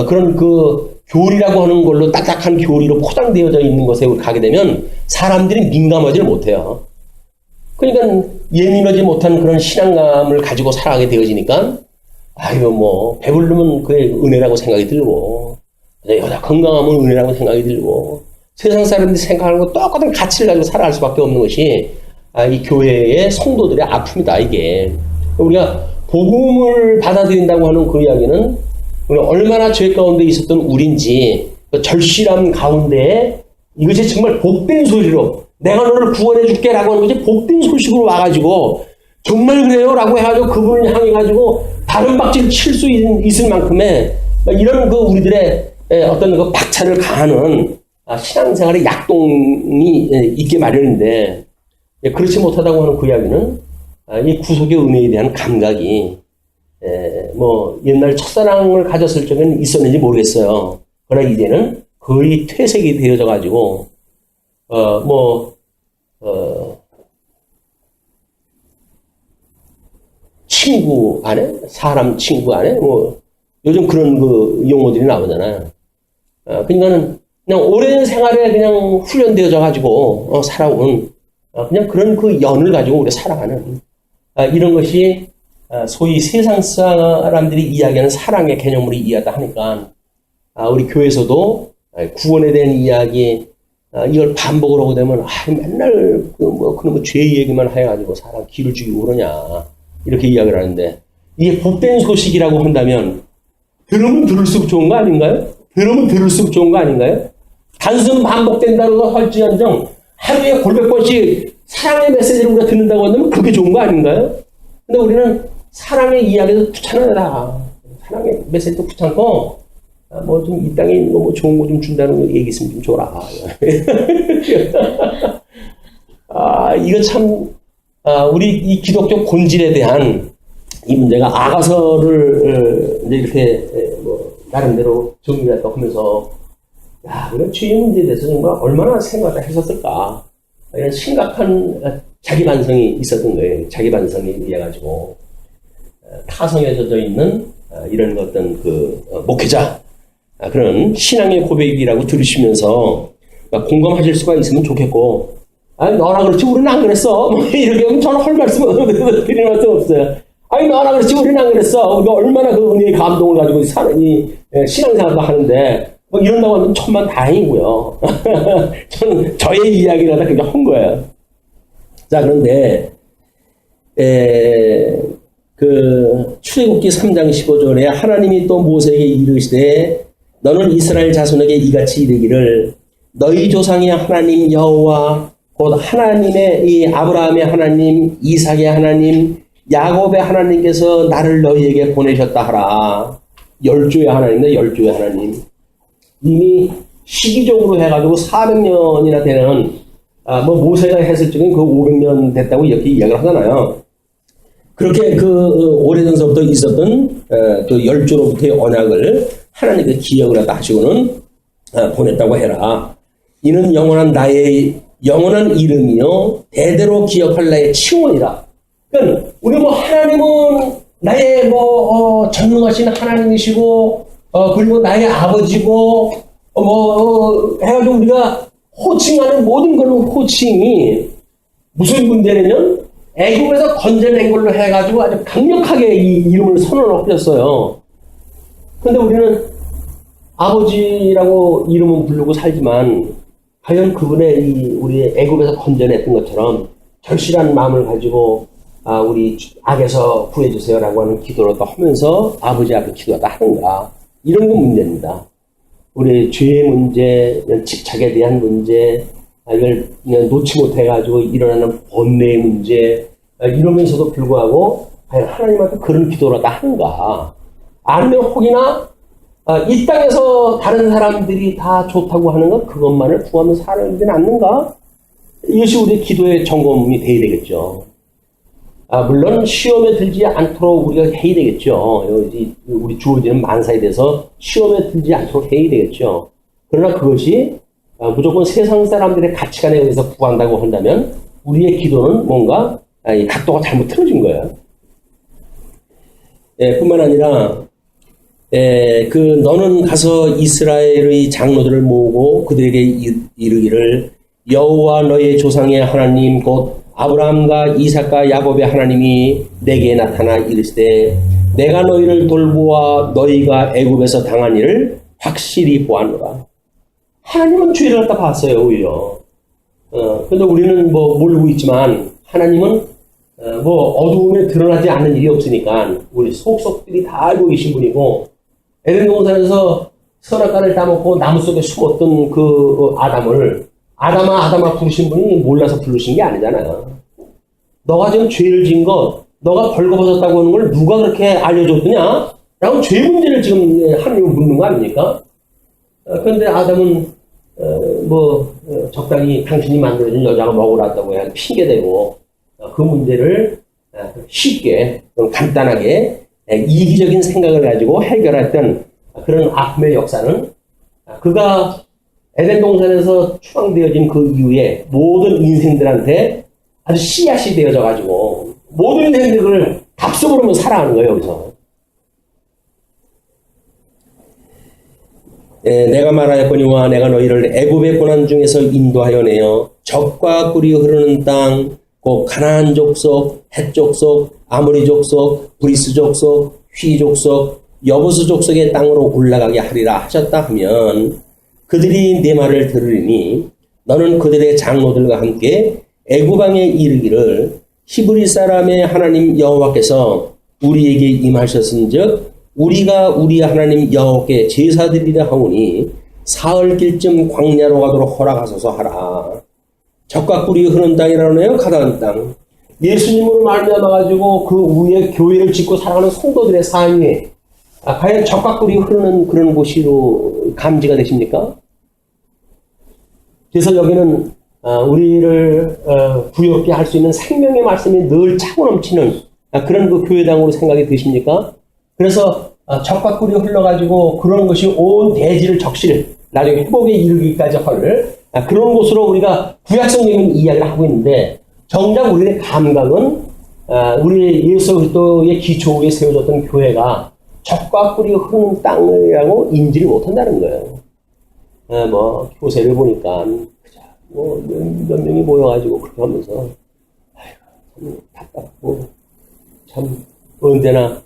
그런 그 교리라고 하는 걸로 딱딱한 교리로 포장되어져 있는 것에 가게 되면 사람들이 민감하지를 못해요. 그러니까 예민하지 못한 그런 신앙감을 가지고 살아가게 되어지니까 아이고 뭐 배부르면 그게 은혜라고 생각이 들고 여자 건강하면 은혜라고 생각이 들고 세상 사람들이 생각하는 거 똑같은 가치를 가지고 살아갈 수밖에 없는 것이 이 교회의 성도들의 아픔이다 이게. 우리가 복음을 받아들인다고 하는 그 이야기는 우리가 얼마나 죄 가운데 있었던 우린지 그 절실함 가운데 이것이 정말 복된 소리로 내가 너를 구원해 줄게 라고 하는 것이 복된 소식으로 와가지고 정말 그래요 라고 해가지고 그분을 향해 가지고 다른 박질을 칠 수 있을 만큼의 이런 그 우리들의 어떤 그 박차를 가하는 신앙생활의 약동이 있게 마련인데 그렇지 못하다고 하는 그 이야기는 이 구속의 은혜에 대한 감각이 뭐 옛날 첫사랑을 가졌을 적에는 있었는지 모르겠어요. 그러나 이제는 거의 퇴색이 되어져 가지고 친구 안에 사람 친구 안에 뭐 요즘 그런 그 용어들이 나오잖아요. 그러니까는 그냥 오랜 생활에 그냥 훈련되어져 가지고 살아온 그냥 그런 그 연을 가지고 우리가 살아가는 이런 것이 소위 세상 사람들이 이야기하는 사랑의 개념으로 이해하다 하니까 우리 교회에서도 구원에 대한 이야기 이걸 반복을 하게 되면 맨날 그놈의 죄 얘기만 해가지고 사람 기를 죽이고 그러냐 이렇게 이야기를 하는데 이게 복된 소식이라고 한다면 들으면 들을수록 좋은 거 아닌가요? 들으면 들을수록 좋은 거 아닌가요? 단순 반복된다고 할지언정 하루에 골백 번씩 사랑의 메시지를 우리가 듣는다고 한다면 그게 좋은 거 아닌가요? 근데 우리는 사랑의 이야기도 귀찮아요. 사랑의 메시지도 귀찮고 뭐 좀 이 땅에 있는 거 뭐 좋은 거 좀 준다는 거 얘기 있으면 좀 줘라. 이거 참 우리 이 기독교 본질에 대한 이 문제가 아가서를 이제 이렇게 뭐 나름대로 정리했다고 하면서 우리가 주의 문제에 대해서 정말 얼마나 생각을 했었을까 이런 심각한 자기 반성이 있었던 거예요. 자기 반성에 의해 가지고 타성에 젖어 있는 이런 어떤 그 목회자 그런 신앙의 고백이라고 들으시면서 공감하실 수가 있으면 좋겠고 너나 그렇지 우리는 안 그랬어 뭐 이렇게 하면 저는 할 말씀은 드릴 말씀 없어요. 너나 그렇지 우리는 안 그랬어 우리가 얼마나 그 은혜의 감동을 가지고 신앙생활도 하는데 뭐 이런다고 하면 천만 다행이고요. 저는 저의 이야기를 하다 그냥 한 거예요. 자, 그런데 그 출애굽기 3장 15절에 하나님이 또 모세에게 이르시되 너는 이스라엘 자손에게 이같이 이르기를 너희 조상의 하나님 여호와 곧 하나님의 이 아브라함의 하나님 이삭의 하나님 야곱의 하나님께서 나를 너희에게 보내셨다 하라. 열조의 하나님인데 열조의 하나님 이미 시기적으로 해가지고 400년이나 되는 뭐 모세가 했을 적엔 그 500년 됐다고 이렇게 이야기를 하잖아요. 그렇게 그 오래전서부터 있었던 그 열조로부터의 언약을 하나님께 기억을 하다 하시고는 보냈다고 해라. 이는 영원한 나의 영원한 이름이요 대대로 기억할 나의 칭원이라. 그러니까 우리 뭐 하나님은 나의 뭐 전능하신 하나님이시고 그리고 나의 아버지고 해가지고 우리가 호칭하는 모든 걸로 호칭이 무슨 문제냐면 애국에서 건져낸 걸로 해가지고 아주 강력하게 이 이름을 선언을 하셨어요. 근데 우리는 아버지라고 이름은 부르고 살지만 과연 그분의 우리 애국에서 건져냈던 것처럼 절실한 마음을 가지고 우리 악에서 구해주세요라고 하는 기도를 또 하면서 아버지 앞에 기도하다 하는가 이런 건 문제입니다. 우리 죄의 문제, 집착에 대한 문제, 이걸 그냥 놓지 못해가지고 일어나는 번뇌의 문제, 이러면서도 불구하고, 하나님한테 그런 기도를 다 하는가? 아니면 혹이나, 이 땅에서 다른 사람들이 다 좋다고 하는 것, 그것만을 구하면서 살아야되지 않는가? 이것이 우리 기도의 점검이 돼야 되겠죠. 물론 시험에 들지 않도록 우리가 해야 되겠죠. 우리 주어지는 만사에 대해서 시험에 들지 않도록 해야 되겠죠. 그러나 그것이 무조건 세상 사람들의 가치관에 의해서 구한다고 한다면 우리의 기도는 뭔가 각도가 잘못 틀어진 거예요. 뿐만 아니라 너는 가서 이스라엘의 장로들을 모으고 그들에게 이르기를 여호와 너의 조상의 하나님 곧 아브라함과 이삭과 야곱의 하나님이 내게 나타나 이르시되 내가 너희를 돌보아 너희가 애굽에서 당한 일을 확실히 보았노라. 하나님은 죄를 갖다 봤어요, 오히려. 근데 우리는 뭐 모르고 있지만 하나님은 뭐 어두움에 드러나지 않는 일이 없으니까 우리 속속들이 다 알고 계신 분이고, 에덴 동산에서 선악과를 따먹고 나무 속에 숨었던 그 아담아 부르신 분이 몰라서 부르신 게 아니잖아요. 너가 지금 죄를 지은 것, 너가 벌거벗었다고 하는 걸 누가 그렇게 알려줬느냐? 라고 죄 문제를 지금 하나님은 묻는 거 아닙니까? 그런데 아담은 적당히 당신이 만들어준 여자가 먹으라고 그냥 핑계대고 그 문제를 쉽게 간단하게 이기적인 생각을 가지고 해결했던 그런 아픔의 역사는 그가 에덴 동산에서 추방되어진 그 이후에 모든 인생들한테 아주 씨앗이 되어져 가지고 모든 인생들을 답습으로 살아가는 거예요, 여기서. 내가 말하였거니와 내가 너희를 애굽의 고난 중에서 인도하여 내어 젖과 꿀이 흐르는 땅, 곧 가나안 족속, 헷 족속, 아모리 족속, 브리스 족속, 휘 족속, 여부스 족속의 땅으로 올라가게 하리라 하셨다 하면 그들이 내 말을 들으리니 너는 그들의 장로들과 함께 애굽왕에 이르기를 히브리 사람의 하나님 여호와께서 우리에게 임하셨은즉 우리가 우리 하나님 여호와께 제사드리려 하오니 사흘길쯤 광야로 가도록 허락하소서 하라. 젖과 꿀이 흐르는 땅이라네요. 가나안 땅. 예수님으로 말미암아가지고 그 위에 교회를 짓고 살아가는 성도들의 삶이 과연 젖과 꿀이 흐르는 그런 곳으로 감지가 되십니까? 그래서 여기는 우리를 부엽게 할 수 있는 생명의 말씀이 늘 차고 넘치는 그런 그 교회당으로 생각이 드십니까? 그래서 젖과 꿀이 흘러가지고 그런 것이 온 대지를 적실 나중에 회복에 이르기까지 할 그런 곳으로 우리가 구약성적인 이야기를 하고 있는데, 정작 우리의 감각은 우리 예수 그리스도의 기초 위에 세워졌던 교회가 젖과 꿀이 흐르는 땅이라고 인지를 못한다는 거예요. 교세를 보니까 몇 명이 모여가지고 그렇게 하면서 참 답답하고 참 언제나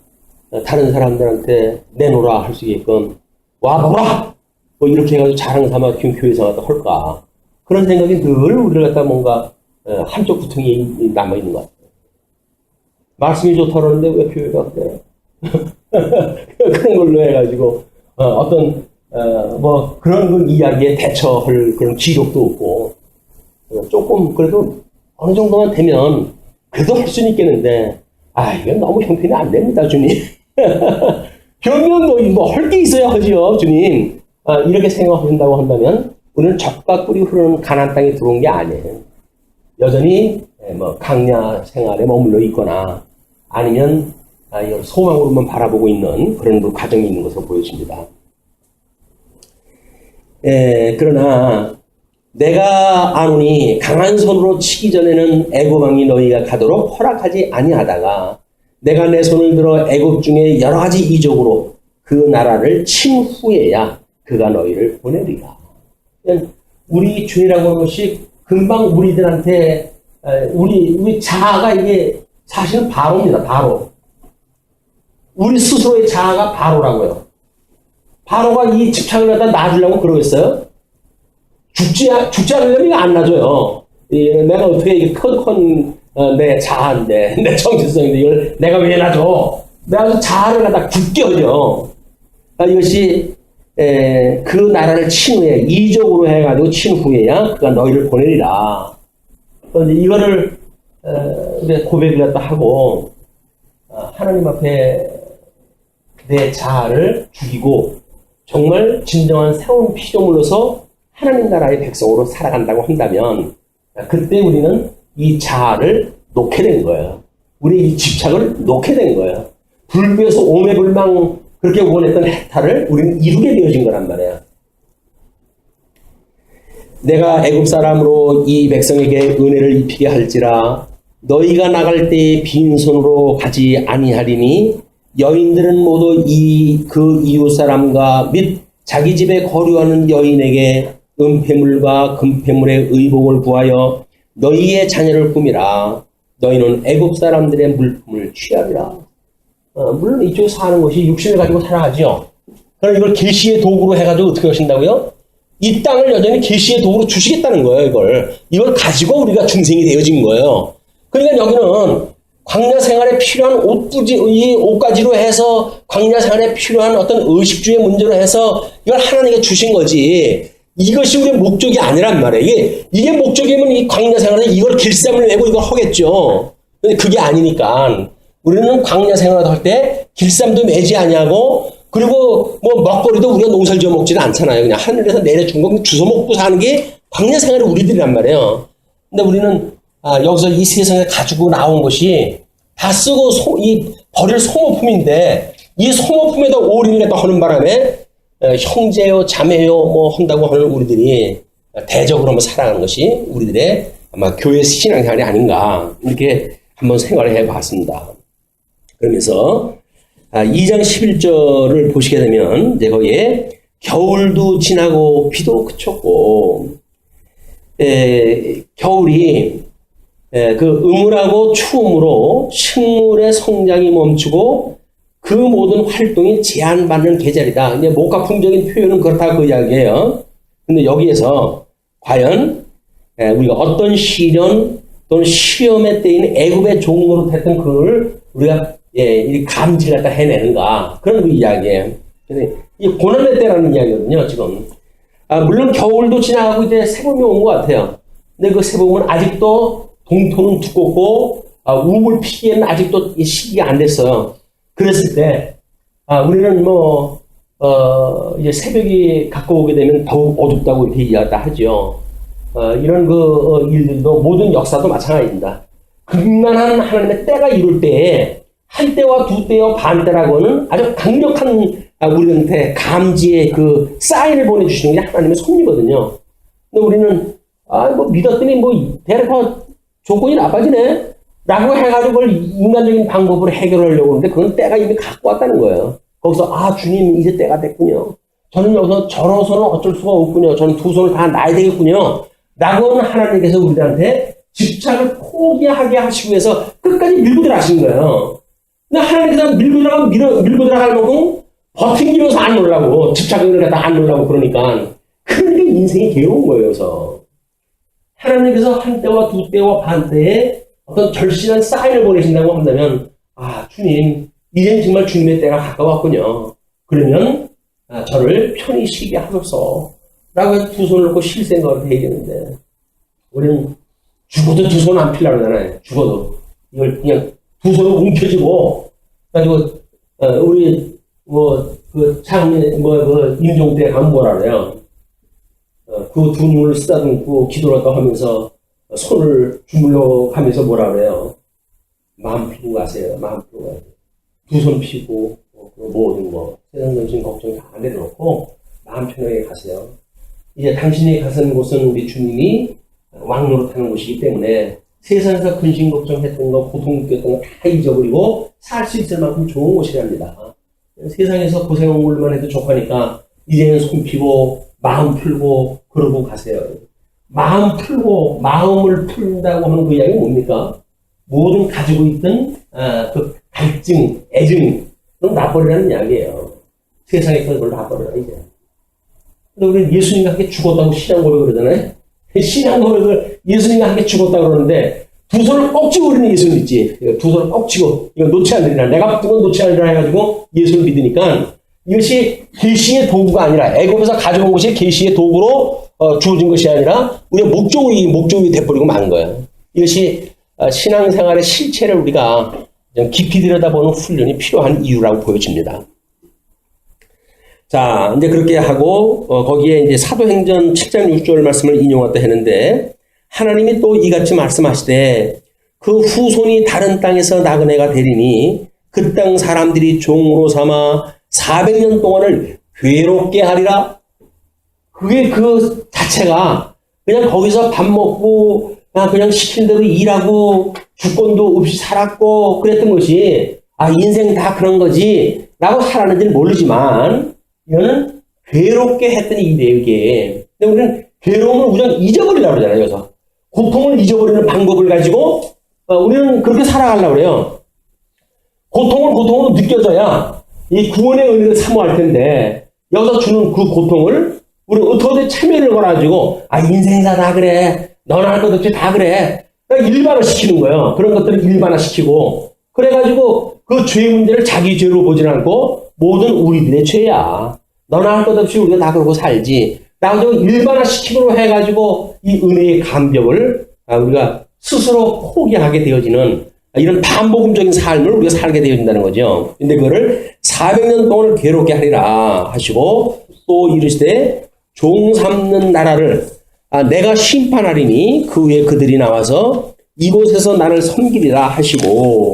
다른 사람들한테 내놓으라 할 수 있게끔 와 보라 이렇게 해가지고 자랑 삼아 교회 생활도 할까, 그런 생각이 늘 우리를 갖다 뭔가 한쪽 구통이 남아있는 것 같아요. 말씀이 좋다 그러는데 왜 교회가 그래? 그런 걸로 해가지고 그런 그 이야기에 대처할 그런 기록도 없고, 조금 그래도 어느 정도만 되면 그래도 할 수는 있겠는데, 이건 너무 형편이 안 됩니다, 주님. 변명도 할 게 있어야 하지요, 주님. 이렇게 생각하신다고 한다면 우리는 젖과 꿀이 흐르는 가나안 땅에 들어온 게 아니에요. 여전히 강야 생활에 머물러 있거나 아니면 이걸 소망으로만 바라보고 있는 그런 과정이 있는 것으로 보여집니다. 그러나 내가 아노니 강한 손으로 치기 전에는 애굽 왕이 너희가 가도록 허락하지 아니하다가 내가 내 손을 들어 애굽 중에 여러 가지 이적으로 그 나라를 친 후에야 그가 너희를 보내리라. 우리 주의라고 하는 것이 금방 우리들한테 우리 자아가 이게 사실은 바로입니다. 바로. 우리 스스로의 자아가 바로라고요. 바로가 이 집착을 갖다 놔주려고 그러겠어요? 죽지 않으려면 이거 안 놔줘요. 내가 어떻게 이게 큰 내 자아인데, 내 정체성인데 이걸 내가 왜 놔줘? 내가 자아를 갖다 굳게 하죠. 이것이 그 나라를 친 후에 이적으로 해가지고 친 후에야 그가 너희를 보내리라. 이거를 고백을 갖다 하고 하나님 앞에 내 자아를 죽이고 정말 진정한 새로운 피조물로서 하나님 나라의 백성으로 살아간다고 한다면 그때 우리는 이 자아를 놓게 된 거예요. 우리 이 집착을 놓게 된 거예요. 불교에서 오매불망 그렇게 원했던 해탈을 우리는 이루게 되어진 거란 말이에요. 내가 애굽 사람으로 이 백성에게 은혜를 입히게 할지라 너희가 나갈 때에 빈손으로 가지 아니하리니 여인들은 모두 그 이웃 사람과 및 자기 집에 거류하는 여인에게 은폐물과 금폐물의 의복을 구하여 너희의 자녀를 꾸미라. 너희는 애굽 사람들의 물품을 취하리라. 물론 이쪽에 사는 것이 육신을 가지고 살아가죠. 그럼 이걸 계시의 도구로 해가지고 어떻게 하신다고요? 이 땅을 여전히 계시의 도구로 주시겠다는 거예요. 이걸 가지고 우리가 중생이 되어진 거예요. 그러니까 여기는 광야 생활에 필요한 이 옷가지로 해서 광야 생활에 필요한 어떤 의식주의 문제로 해서 이걸 하나님께 주신 거지. 이것이 우리의 목적이 아니란 말이에요. 이게 목적이면 이 광야 생활에 이걸 길쌈을 내고 이걸 하겠죠. 근데 그게 아니니까 우리는 광야 생활을 할 때 길쌈도 매지 아니하고 그리고 뭐 먹거리도 우리가 농사를 지어 먹지는 않잖아요. 그냥 하늘에서 내려준 거 주워 먹고 사는 게 광야 생활의 우리들이란 말이에요. 근데 우리는 여기서 이 세상에 가지고 나온 것이 다 쓰고 버릴 소모품인데 이 소모품에다 올인을 또 하는 바람에 형제요 자매요 뭐 한다고 하는 우리들이 대적으로 한번 살아가는 것이 우리들의 아마 교회 신앙생활이 아닌가 이렇게 한번 생각을 해봤습니다. 그러면서 2장 11절을 보시게 되면 이제 거기에 겨울도 지나고 비도 그쳤고 겨울이 그 음울하고 추움으로 식물의 성장이 멈추고 그 모든 활동이 제한받는 계절이다. 이제 목가풍적인 표현은 그렇다 그 이야기예요. 근데 여기에서 과연 우리가 어떤 시련 또는 시험의 때인 애굽의 종으로 됐던 그걸 우리가 감지를 갖다 해내는가 그런 그 이야기예요. 이 고난의 때라는 이야기거든요. 지금 물론 겨울도 지나가고 이제 새봄이 온 것 같아요. 근데 그 새봄은 아직도 동토는 두껍고 우물 피기에는 아직도 시기가 안 됐어요. 그랬을 때 우리는 이제 새벽이 가까우게 되면 더욱 어둡다고 이렇게 이야기를 하죠. 이런 일들도 모든 역사도 마찬가지입니다. 극만한 하나님의 때가 이룰 때에 한 때와 두 때와 반 때라고는 아주 강력한 우리한테 감지의 그 사인을 보내주시는 게 하나님의 섭리거든요. 근데 우리는 믿었더니 대략 조건이 나빠지네 라고 해가지고 그걸 인간적인 방법으로 해결하려고 하는데 그건 때가 이미 갖고 왔다는 거예요. 거기서 주님 이제 때가 됐군요. 저는 여기서 저로서는 어쩔 수가 없군요. 저는 두 손을 다 놔야 되겠군요. 라고는 하나님께서 우리한테 집착을 포기하게 하시고 해서 끝까지 밀고 들어가신 거예요. 근데 하나님께서 밀고 들어갈 만큼 버팅기면서 안 놀라고 집착을 갖다 안 놀라고 그러니까 인생이 괴로운 거예요. 그래서 하나님께서 한 때와 두 때와 반 때에 어떤 절실한 사인을 보내신다고 한다면 주님 이젠 정말 주님의 때가 가까웠군요. 그러면 저를 편히 쉬게 하소서 라고 해서 두 손을 놓고 쉴 생각을 해야 되는데 우리는 죽어도 두 손 안 필라고 하잖아요. 죽어도 이걸 그냥 두 손을 움켜쥐고 가지고 우리 임종 때 가면 뭐라 그래요. 그 두 눈을 쓰다듬고 기도를 하면서 손을 주물러 가면서 뭐라 그래요. 마음 피고 가세요. 마음 피고 가세요. 두 손 피고 모든 세상 정신 걱정 다 내려놓고 마음 편하게 가세요. 이제 당신이 가는 곳은 우리 주님이 왕노릇하는 곳이기 때문에 세상에서 근심 걱정했던 거, 고통 느꼈던 거 다 잊어버리고 살 수 있을 만큼 좋은 곳이랍니다. 세상에서 고생한 걸만 해도 족하니까 이제는 손 피고 마음 풀고 그러고 가세요. 마음 풀고 마음을 푼다고 하는 그 이야기는 뭡니까? 모든 가지고 있던 그 갈증, 애증 그럼 놔버리라는 이야기예요. 세상에 있던 걸 놔버리라 이제. 근데 우리는 예수님과 함께 죽었다고 신앙 고백을 그러잖아요. 신앙 고백을 예수님과 함께 죽었다고 그러는데 두 손을 꼭 쥐고 우리는 예수를 믿지. 두 손을 꼭 쥐고 이거 놓지 않으리라. 내가 붙은 건 놓지 않으리라 해가지고 예수를 믿으니까 이것이 계시의 도구가 아니라 애굽에서 가져온 것이 계시의 도구로 주어진 것이 아니라 우리의 목적이 돼버리고 만 거예요. 이것이 신앙생활의 실체를 우리가 깊이 들여다보는 훈련이 필요한 이유라고 보여집니다. 자, 이제 그렇게 하고 거기에 이제 사도행전 7장 6절 말씀을 인용했다 했는데 하나님이 또 이같이 말씀하시되 그 후손이 다른 땅에서 나그네가 되리니 그 땅 사람들이 종으로 삼아 400년 동안을 괴롭게 하리라. 그게 그 자체가 그냥 거기서 밥 먹고 그냥 시킨 대로 일하고 주권도 없이 살았고 그랬던 것이 인생 다 그런 거지 라고 살았는지는 모르지만 이거는 괴롭게 했던 일이에요, 이게. 근데 우리는 괴로움을 우선 잊어버리려고 그러잖아요, 여기서. 고통을 잊어버리는 방법을 가지고 우리는 그렇게 살아가려고 그래요. 고통을 고통으로 느껴져야 이 구원의 의미를 사모할 텐데 여기서 주는 그 고통을 우리 어떻게 참여를 걸어가지고 인생이다 다 그래. 너나 할 것 없이 다 그래. 일반화시키는 거예요. 그런 것들을 일반화시키고 그래가지고 그 죄의 문제를 자기 죄로 보진 않고 모든 우리들의 죄야. 너나 할 것 없이 우리가 다 그러고 살지. 라고 일반화시키기로 해가지고 이 은혜의 감격을 우리가 스스로 포기하게 되어지는 이런 반복음적인 삶을 우리가 살게 되어진다는 거죠. 근데 그거를 400년 동안 괴롭게 하리라 하시고 또 이르시되 종 삼는 나라를 내가 심판하리니 그 후에 그들이 나와서 이곳에서 나를 섬기리라 하시고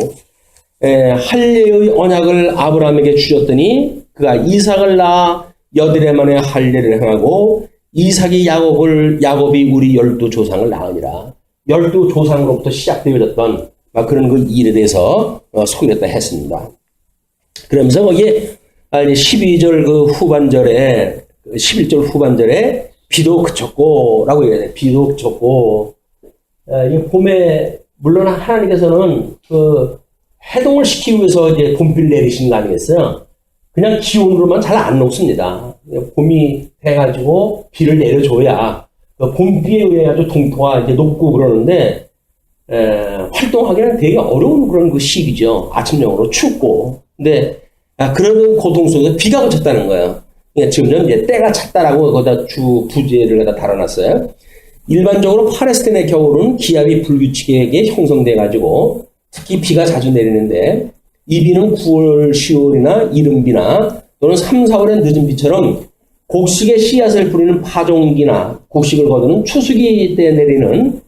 할례의 언약을 아브라함에게 주셨더니 그가 이삭을 낳아 여드레 만에 할례를 행하고 이삭이 야곱이 우리 12조상을 낳으니라. 12조상으로부터 시작되어졌던 그런 그 일에 대해서 소개했다 했습니다. 그러면서 거기에 12절 그 후반절에 11절 후반절에 비도 그쳤고라고 얘기해야 돼. 비도 그쳤고 이 봄에 물론 하나님께서는 그 해동을 시키기 위해서 이제 봄비를 내리신 거 아니겠어요? 그냥 기온으로만 잘 안 녹습니다. 봄이 돼가지고 비를 내려줘야 봄비에 의해 아주 동토가 이제 녹고 그러는데 활동하기는 되게 어려운 그런 그 시기죠. 아침형으로 춥고. 근데 그런 고통 속에서 비가 그쳤다는 거예요. 지금 이제 때가 찼다라고 거기다 주 부제를 갖다 달아놨어요. 일반적으로 팔레스타인의 겨울은 기압이 불규칙하게 형성돼가지고 특히 비가 자주 내리는데 이 비는 9월, 10월이나 이른비나 또는 3, 4월의 늦은 비처럼 곡식의 씨앗을 뿌리는 파종기나 곡식을 거두는 추수기 때 내리는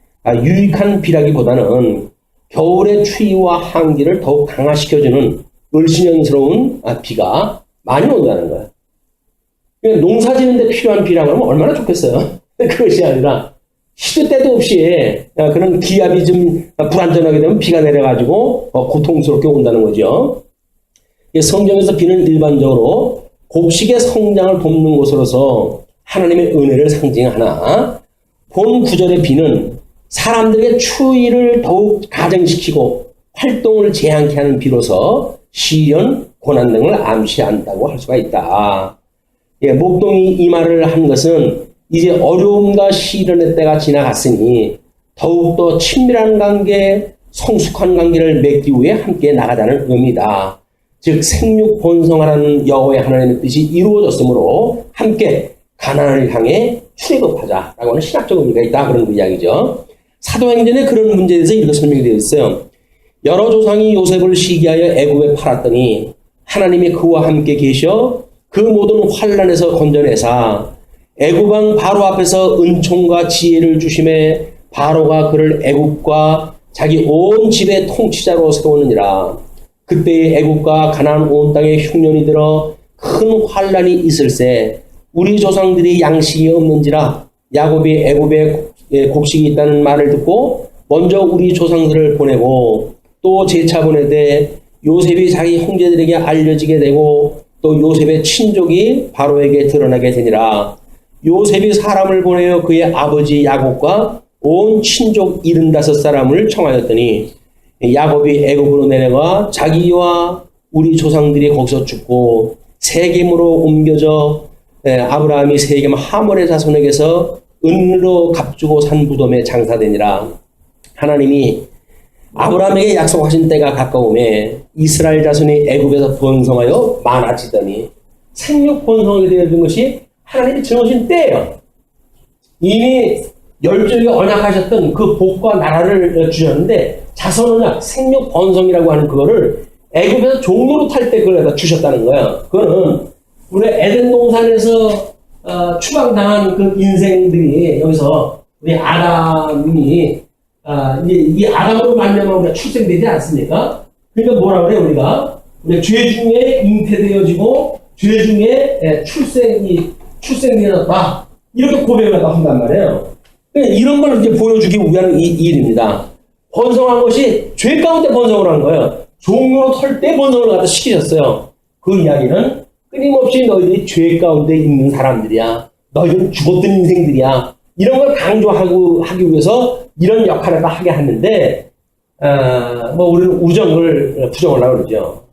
유익한 비라기보다는 겨울의 추위와 한기를 더욱 강화시켜주는 을신연스러운 비가 많이 온다는 거예요. 농사 지는데 필요한 비라고 하면 얼마나 좋겠어요. 그것이 아니라 시도 때도 없이 그런 기압이 좀 불안정하게 되면 비가 내려가지고 고통스럽게 온다는 거죠. 성경에서 비는 일반적으로 곡식의 성장을 돕는 곳으로서 하나님의 은혜를 상징하나 본 구절의 비는 사람들에게 추위를 더욱 가정시키고 활동을 제한케 하는 비로서 시련, 고난 등을 암시한다고 할 수가 있다. 목동이 이 말을 한 것은 이제 어려움과 시련의 때가 지나갔으니 더욱더 친밀한 관계, 성숙한 관계를 맺기 위해 함께 나가자는 의미다. 즉 생육 번성하라는 여호와의 하나님의 뜻이 이루어졌으므로 함께 가나안을 향해 출애굽하자라고 하는 신학적 의미가 있다. 그런 그 이야기죠. 사도행전에 그런 문제에 대해서 이렇게 설명이 되어 있어요. 여러 조상이 요셉을 시기하여 애굽에 팔았더니 하나님이 그와 함께 계셔 그 모든 환난에서 건져내사 애굽왕 바로 앞에서 은총과 지혜를 주심에 바로가 그를 애굽과 자기 온 집의 통치자로 세우느니라. 그때의 애굽과 가나안 온 땅에 흉년이 들어 큰 환난이 있을세 우리 조상들이 양식이 없는지라 야곱이 애굽에 곡식이 있다는 말을 듣고 먼저 우리 조상들을 보내고 또 재차 보내되 요셉이 자기 형제들에게 알려지게 되고 또 요셉의 친족이 바로에게 드러나게 되니라. 요셉이 사람을 보내어 그의 아버지 야곱과 온 친족 75사람을 청하였더니 야곱이 애굽으로 내려가 자기와 우리 조상들이 거기서 죽고 세겜으로 옮겨져 아브라함이 세겜 하몰의 자손에게서 은으로 값주고 산 무덤에 장사되니라. 하나님이 아브라함에게 약속하신 때가 가까우매 이스라엘 자손이 애굽에서 번성하여 많아지더니 생육 번성하게 되어진 것이 하나님이 정하신 때예요. 이미 열조에게 언약하셨던 그 복과 나라를 주셨는데 자손 언약, 생육 번성이라고 하는 그거를 애굽에서 종로로 탈 때 그걸 주셨다는 거예요. 그거는 우리 에덴 동산에서 추방당한 그 인생들이 여기서 우리 아담이 이제 이 아담으로 말미암아 우리가 출생되지 않습니까? 그러니까 뭐라 그래 우리가 죄 중에 잉태되어지고 죄 중에 출생되었다 이렇게 고백을 한단 말이에요. 그러니까 이런 걸 이제 보여주기 위한 이 일입니다. 번성한 것이 죄 가운데 번성을 한 거예요. 종로로 털 때 본성을 갖다 시키셨어요. 그 이야기는 끊임없이 너희들이 죄 가운데 있는 사람들이야. 너희들은 죽었던 인생들이야. 이런 걸 강조하기 위해서 이런 역할을 하게 하는데, 뭐, 우리는 우정을 부정하려고 그러죠.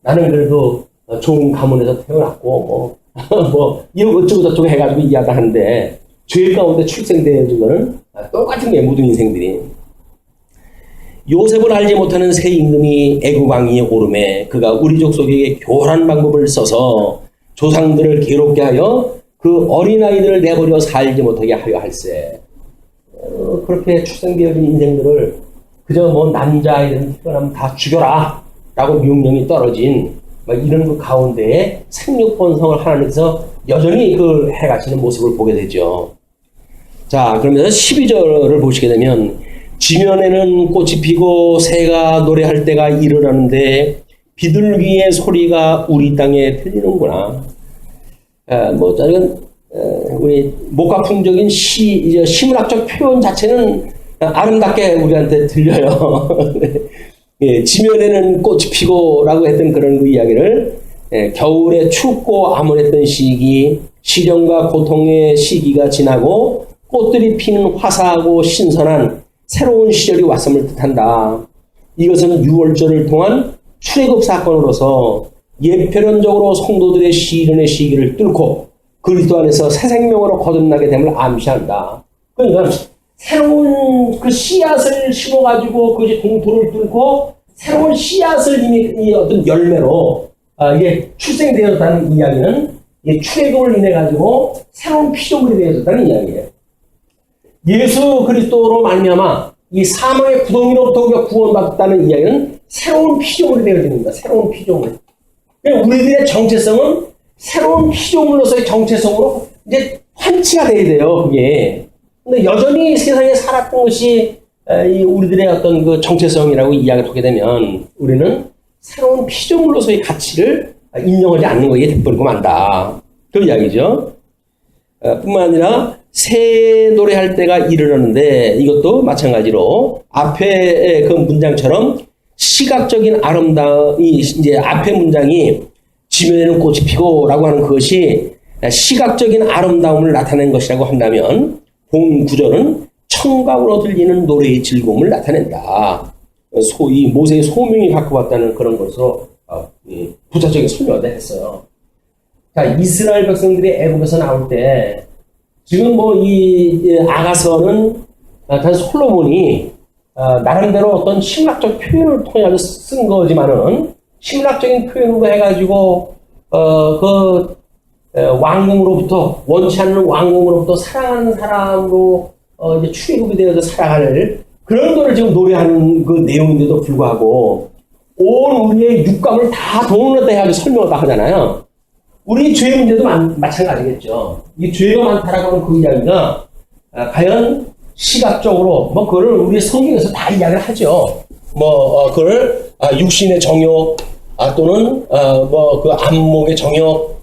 나는 그래도 좋은 가문에서 태어났고, 이런 어쩌고저쩌고 해가지고 이야기를 하는데, 죄 가운데 출생되어진 거는 똑같은 게 모든 인생들이. 요셉을 알지 못하는 새 임금이 애굽 왕위에 오르매 그가 우리 족속에게 교활한 방법을 써서 조상들을 괴롭게 하여 그 어린아이들을 내버려 살지 못하게 하려 할세. 그렇게 출생되어진 인생들을 그저 뭐 남자아이들은 태어나면 다 죽여라 라고 명령이 떨어진 이런 그 가운데에 생육번성을 하나님께서 여전히 그 해가시는 모습을 보게 되죠. 자, 그러면서 12절을 보시게 되면 지면에는 꽃이 피고 새가 노래할 때가 이르렀는데 비둘기의 소리가 우리 땅에 들리는구나. 우리 목가풍적인 시문학적 표현 자체는 아름답게 우리한테 들려요. 예, 지면에는 꽃이 피고라고 했던 그런 그 이야기를 겨울에 춥고 암울했던 시기, 시련과 고통의 시기가 지나고 꽃들이 피는 화사하고 신선한 새로운 시절이 왔음을 뜻한다. 이것은 6월절을 통한 출애굽 사건으로서 예표론적으로 성도들의 시련의 시기를 뚫고 그리스도 안에서 새 생명으로 거듭나게 됨을 암시한다. 그러니까 새로운 그 씨앗을 심어가지고 그것이 동토를 뚫고 새로운 씨앗을 이미 어떤 열매로 이게 출생되었다는 이야기는 출애굽을 인해 가지고 새로운 피조물이 되어졌다는 이야기예요. 예수 그리스도로 말미암아 이 사망의 구덩이로부터 우리가 구원받았다는 이야기는 새로운 피조물이 되어집니다. 새로운 피조물. 우리들의 정체성은 새로운 피조물로서의 정체성으로 이제 환치가 돼야 돼요. 그게. 근데 여전히 세상에 살았던 것이 우리들의 어떤 그 정체성이라고 이야기를 하게 되면 우리는 새로운 피조물로서의 가치를 인정하지 않는 것이 돼버리고 만다. 그 이야기죠. 뿐만 아니라 새 노래할 때가 이르렀는데 이것도 마찬가지로 앞에 그 문장처럼 시각적인 아름다움이 이제 앞에 문장이 지면에는 꽃이 피고라고 하는 그것이 시각적인 아름다움을 나타낸 것이라고 한다면 본 구절은 청각으로 들리는 노래의 즐거움을 나타낸다. 소위 모세의 소명이 갖고 왔다는 그런 것으로 부차적인 설명을 했어요. 자, 이스라엘 백성들이 애굽에서 나올 때 지금 이 아가서는 단 솔로몬이 나름대로 어떤 심리학적 표현을 통해 쓴 거지만은 심리학적인 표현으로 해가지고 왕궁으로부터 원치 않는 왕궁으로부터 사랑하는 사람으로 이제 출애굽이 되어서 살아갈 그런 거를 지금 노래하는 그 내용인데도 불구하고 온 우리의 육감을 다 동원했다 해가지고 설명을 다 하잖아요. 우리 죄 문제도 마찬가지겠죠. 이 죄가 많다라고 하는 그 이야기가 과연 시각적으로 그거를 우리 성경에서 다 이야기를 하죠. 그걸 육신의 정욕 또는 그 안목의 정욕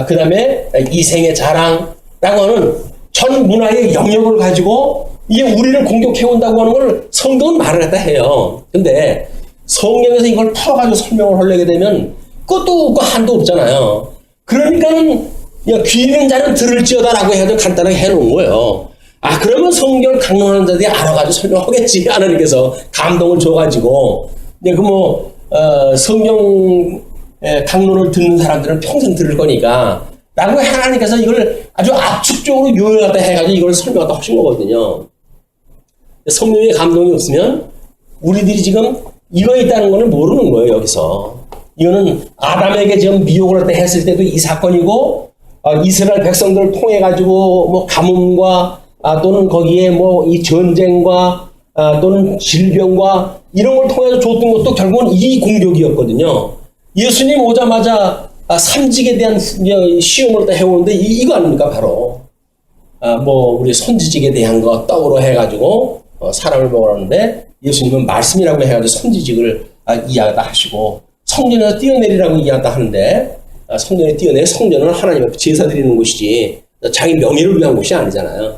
그 다음에 이생의 자랑라고 하는 전 문화의 영역을 가지고 이게 우리를 공격해온다고 하는 걸 성경은 말을 했다 해요. 근데 성경에서 이걸 풀어가지고 설명을 하려게 되면 끝도 없고 한도 없잖아요. 그러니까는 귀 있는 자는 들을지어다라고 해도 간단하게 해놓은 거예요. 그러면 성경을 강론하는 자들이 알아가지고 설명하겠지. 하나님께서 감동을 줘가지고 성경 강론을 듣는 사람들은 평생 들을 거니까 라고 하나님께서 이걸 아주 압축적으로 요약하다 해가지고 이걸 설명하다 하신 거거든요. 성령의 감동이 없으면 우리들이 지금 이거 있다는 거는 모르는 거예요. 여기서 이거는 아담에게 지금 미혹을 했다 했을 때도 이 사건이고 이스라엘 백성들을 통해 가지고 가뭄과 또는 거기에 이 전쟁과 또는 질병과 이런 걸 통해서 줬던 것도 결국은 이 공격이었거든요. 예수님 오자마자 삼직에 대한 시험을 다 해오는데 이거 아닙니까? 바로 우리 손지직에 대한 거 떡으로 해가지고 사람을 먹었는데 예수님은 말씀이라고 해가지고 손지직을 이야기다 하시고 성전에서 뛰어내리라고 이야기다 하는데 성전에 뛰어내려 성전은 하나님 앞에 제사 드리는 곳이지 자기 명예를 위한 곳이 아니잖아요.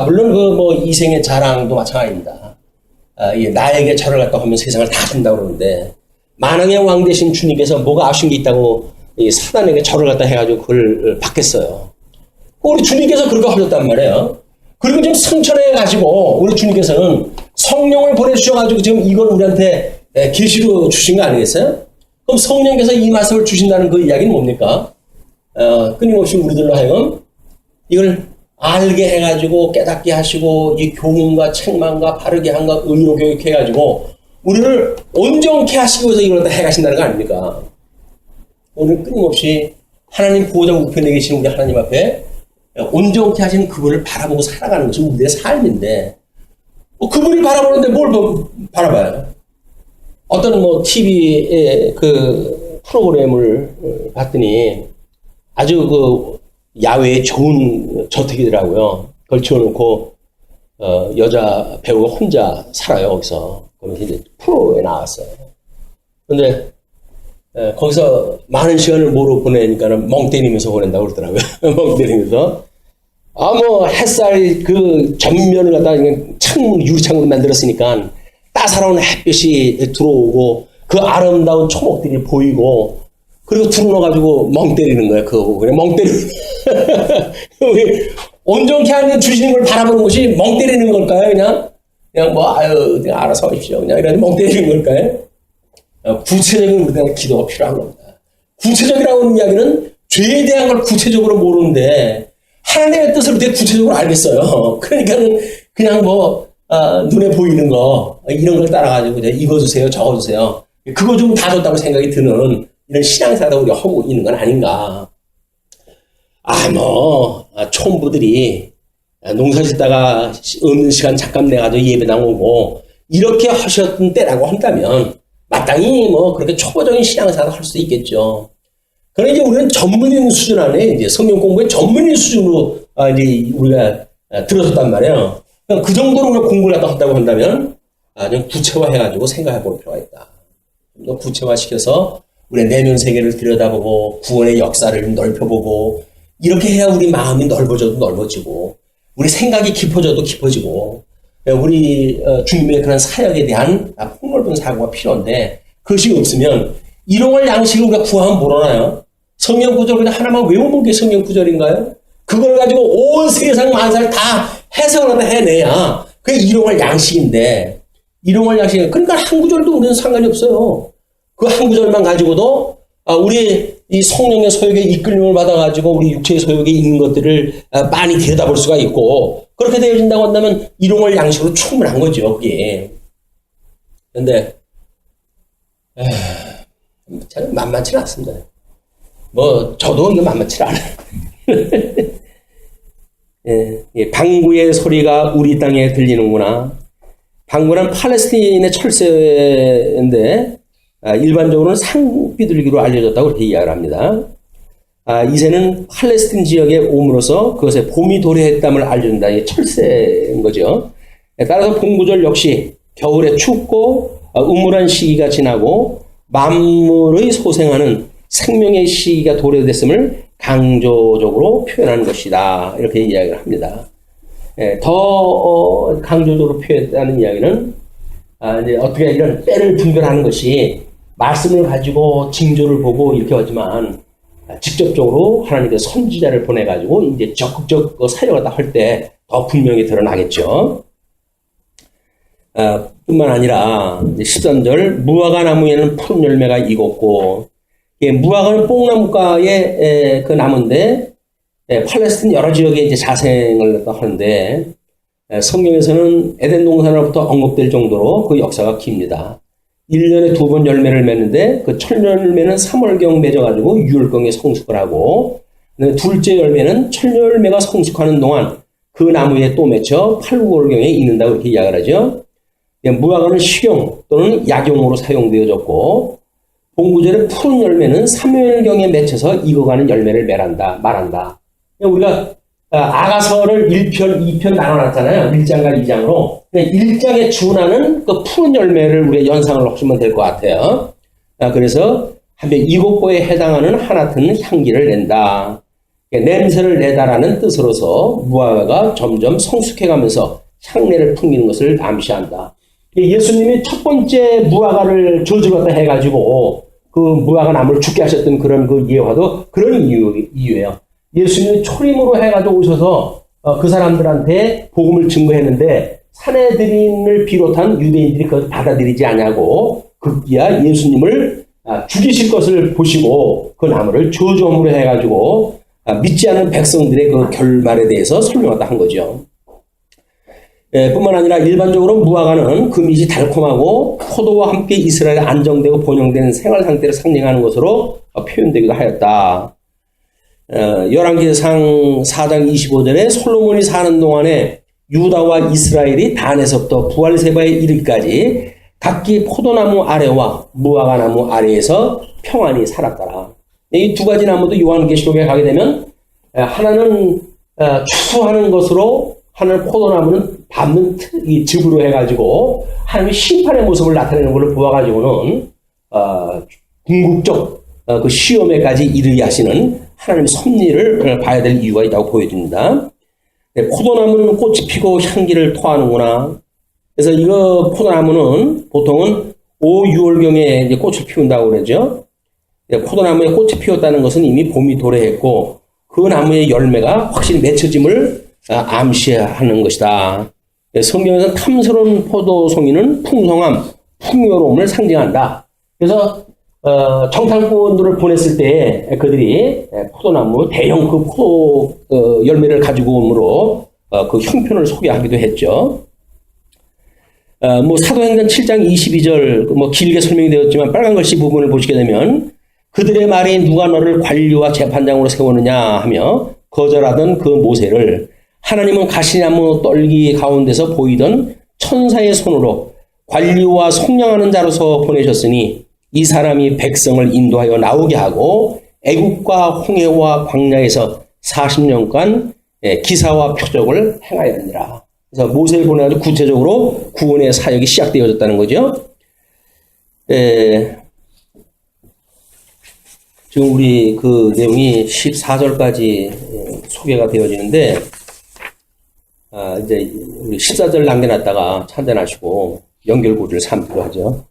물론 이생의 자랑도 마찬가지입니다. 나에게 절을 갖다 하면 세상을 다 준다고 그러는데 만왕의 왕 되신 주님께서 뭐가 아쉬운 게 있다고 이 사단에게 절을 갖다 해가지고 그걸 받겠어요. 우리 주님께서 그렇게 하셨단 말이에요. 그리고 지금 승천해가지고 우리 주님께서는 성령을 보내주셔가지고 지금 이걸 우리한테 계시로 주신 거 아니겠어요? 그럼 성령께서 이 말씀을 주신다는 그 이야기는 뭡니까? 끊임없이 우리들로 하여금 이걸 알게 해가지고 깨닫게 하시고 이 교훈과 책망과 바르게 한과 의로 교육해가지고 우리를 온전케 하시기 위해서 이걸 다 해가신다는 거 아닙니까? 오늘 끊임없이 하나님 보호자 우편에 계신 우리 하나님 앞에 온전케 하시는 그분을 바라보고 살아가는 것이 우리의 삶인데 그분을 바라보는데 뭘 바라봐요? 어떤 TV에 그 프로그램을 봤더니 아주 그 야외에 좋은 저택이더라고요. 그걸 지어놓고 여자 배우가 혼자 살아요 거기서. 그러면서 이제 프로에 나왔어요. 근데 거기서 많은 시간을 뭐로 보내니까는 멍 때리면서 보낸다고 그러더라고요. 멍 때리면서. 햇살 그 전면을 갖다가 그냥 유리창으로 만들었으니까 따사로운 햇빛이 들어오고 그 아름다운 초목들이 보이고 그리고 들어넣어가지고 멍 때리는 거예요. 그냥 멍 때리는 온전케 하는 주시는 걸 바라보는 것이 멍 때리는 걸까요? 그냥 그냥 알아서 하십시오. 그냥 이런 멍 때리는 걸까요? 구체적인 우리가 기도가 필요한 겁니다. 구체적이라고 하는 이야기는 죄에 대한 걸 구체적으로 모르는데 하나님의 뜻을 되게 구체적으로 알겠어요. 그러니까는 그냥 눈에 보이는 거 이런 걸 따라가지고 이거 주세요, 저거 주세요. 그거 좀 다 줬다고 생각이 드는 이런 신앙사다 우리가 하고 있는 건 아닌가. 촌부들이 농사 짓다가 없는 시간 잠깐 내가지고 예배당 오고 이렇게 하셨던 때라고 한다면 마땅히 그렇게 초보적인 신앙사도 할 수도 있겠죠. 그러나 이제 우리는 전문인 수준 안에 이제 성경 공부의 전문인 수준으로 이제 우리가 들어섰단 말이에요. 그 정도로 우리가 공부를 한다고 한다면 좀 구체화해가지고 생각해 볼 필요가 있다. 좀 더 구체화시켜서 우리의 내면 세계를 들여다보고 구원의 역사를 넓혀보고 이렇게 해야 우리 마음이 넓어져도 넓어지고 우리 생각이 깊어져도 깊어지고 우리 주님의 그런 사역에 대한 폭넓은 사고가 필요한데 그것이 없으면 일용할 양식을 우리가 구하면 모르나요? 성경 구절 그냥 하나만 외워본 게 성경 구절인가요? 그걸 가지고 온 세상 만사를 다 해석을 해내야 그게 일용할 양식인데 일용할 양식 그러니까 한 구절도 우리는 상관이 없어요. 그 한 구절만 가지고도 우리 이 성령의 소욕에 이끌림을 받아가지고 우리 육체의 소욕에 있는 것들을 많이 들여다볼 수가 있고 그렇게 되어진다고 한다면 일용할 양식으로 충분한 거죠. 그게. 그런데 참 만만치는 않습니다. 저도 이거 만만치 않아요. 방구의 소리가 우리 땅에 들리는구나. 방구는 팔레스틴의 철새인데 일반적으로는 산비둘기로 알려졌다고 그렇게 이야기를 합니다. 이새는 팔레스틴 지역에 옴으로써 그것에 봄이 도래했담을 알려준다. 이게 철새인 거죠. 따라서 봉구절 역시 겨울에 춥고 우물한 시기가 지나고 만물의 소생하는 생명의 시기가 도래됐음을 강조적으로 표현하는 것이다. 이렇게 이야기를 합니다. 더 강조적으로 표현하는 이야기는 이제 어떻게 이런 때를 분별하는 것이 말씀을 가지고 징조를 보고 이렇게 하지만 직접적으로 하나님께서 선지자를 보내가지고 이제 적극적 사역을 할 때 더 분명히 드러나겠죠. 뿐만 아니라 13절 무화과 나무에는 푸른 열매가 익었고 무화과는 뽕나무과의 그 나무인데 팔레스틴 여러 지역에 이제 자생을 하는데 성경에서는 에덴 동산으로부터 언급될 정도로 그 역사가 깁니다. 1년에 2번 열매를 맺는데 그 첫 열매는 3월경 맺어가지고 6월경에 성숙을 하고 둘째 열매는 첫 열매가 성숙하는 동안 그 나무에 또 맺혀 8, 9월경에 익는다고 이렇게 이야기를 하죠. 무화과는 식용 또는 약용으로 사용되어졌고 봉구절의 푸른 열매는 3월경에 맺혀서 익어가는 열매를 말한다. 우리가 아가서를 1편, 2편 나눠놨잖아요. 1장과 2장으로. 1장에 준하는 그 푸른 열매를 우리가 연상을 하시면 될 것 같아요. 그래서 한편 이곡보에 해당하는 하나같은 향기를 낸다. 냄새를 내다라는 뜻으로서 무화과가 점점 성숙해가면서 향내를 풍기는 것을 암시한다. 예수님이 첫 번째 무화과를 저주었다 해가지고 그 무화과 나무를 죽게 하셨던 그런 그 예화도 그런 이유예요. 예수님이 초림으로 해가지고 오셔서 그 사람들한테 복음을 증거했는데 사내들인을 비롯한 유대인들이 그걸 받아들이지 않냐고 급기야 예수님을 죽이실 것을 보시고 그 나무를 저주함으로 해가지고 믿지 않은 백성들의 그 결말에 대해서 설명하다 한 거죠. 뿐만 아니라 일반적으로 무화과는 그 밑이 달콤하고 포도와 함께 이스라엘에 안정되고 번영된 생활 상태를 상징하는 것으로 표현되기도 하였다. 열왕기상 4장 25절에 솔로몬이 사는 동안에 유다와 이스라엘이 단에서부터 부알세바에 이르기까지 각기 포도나무 아래와 무화과나무 아래에서 평안히 살았더라. 이 두 가지 나무도 요한계시록에 가게 되면 하나는 추수하는 것으로, 하나는 포도나무는 밟는 이 즙으로 해가지고 하나님의 심판의 모습을 나타내는 것을 보아가지고는 궁극적 그 시험에까지 이르게 하시는 하나님의 섭리를 봐야 될 이유가 있다고 보여집니다. 포도나무는 꽃이 피고 향기를 토하는구나. 그래서 이거 포도나무는 보통은 5, 6월경에 이제 꽃을 피운다고 그러죠. 포도나무에 꽃이 피었다는 것은 이미 봄이 도래했고 그 나무의 열매가 확실히 맺혀짐을 암시하는 것이다. 성경에서는 탐스러운 포도송이는 풍성함, 풍요로움을 상징한다. 그래서 정탐꾼들을 보냈을 때 그들이 포도나무 대형 그 포도 열매를 가지고 오므로 그 형편을 소개하기도 했죠. 사도행전 7장 22절 길게 설명이 되었지만 빨간 글씨 부분을 보시게 되면 그들의 말이 누가 너를 관리와 재판장으로 세우느냐 하며 거절하던 그 모세를 하나님은 가시나무 떨기 가운데서 보이던 천사의 손으로 관리와 속량하는 자로서 보내셨으니 이 사람이 백성을 인도하여 나오게 하고 애국과 홍해와 광야에서 40년간 기사와 표적을 행하였느니라. 그래서 모세를 보내가지고 구체적으로 구원의 사역이 시작되어졌다는 거죠. 지금 우리 그 내용이 14절까지 소개가 되어지는데, 이제 우리 14절 남겨놨다가 참전하시고 연결고리를 삼기로 하죠.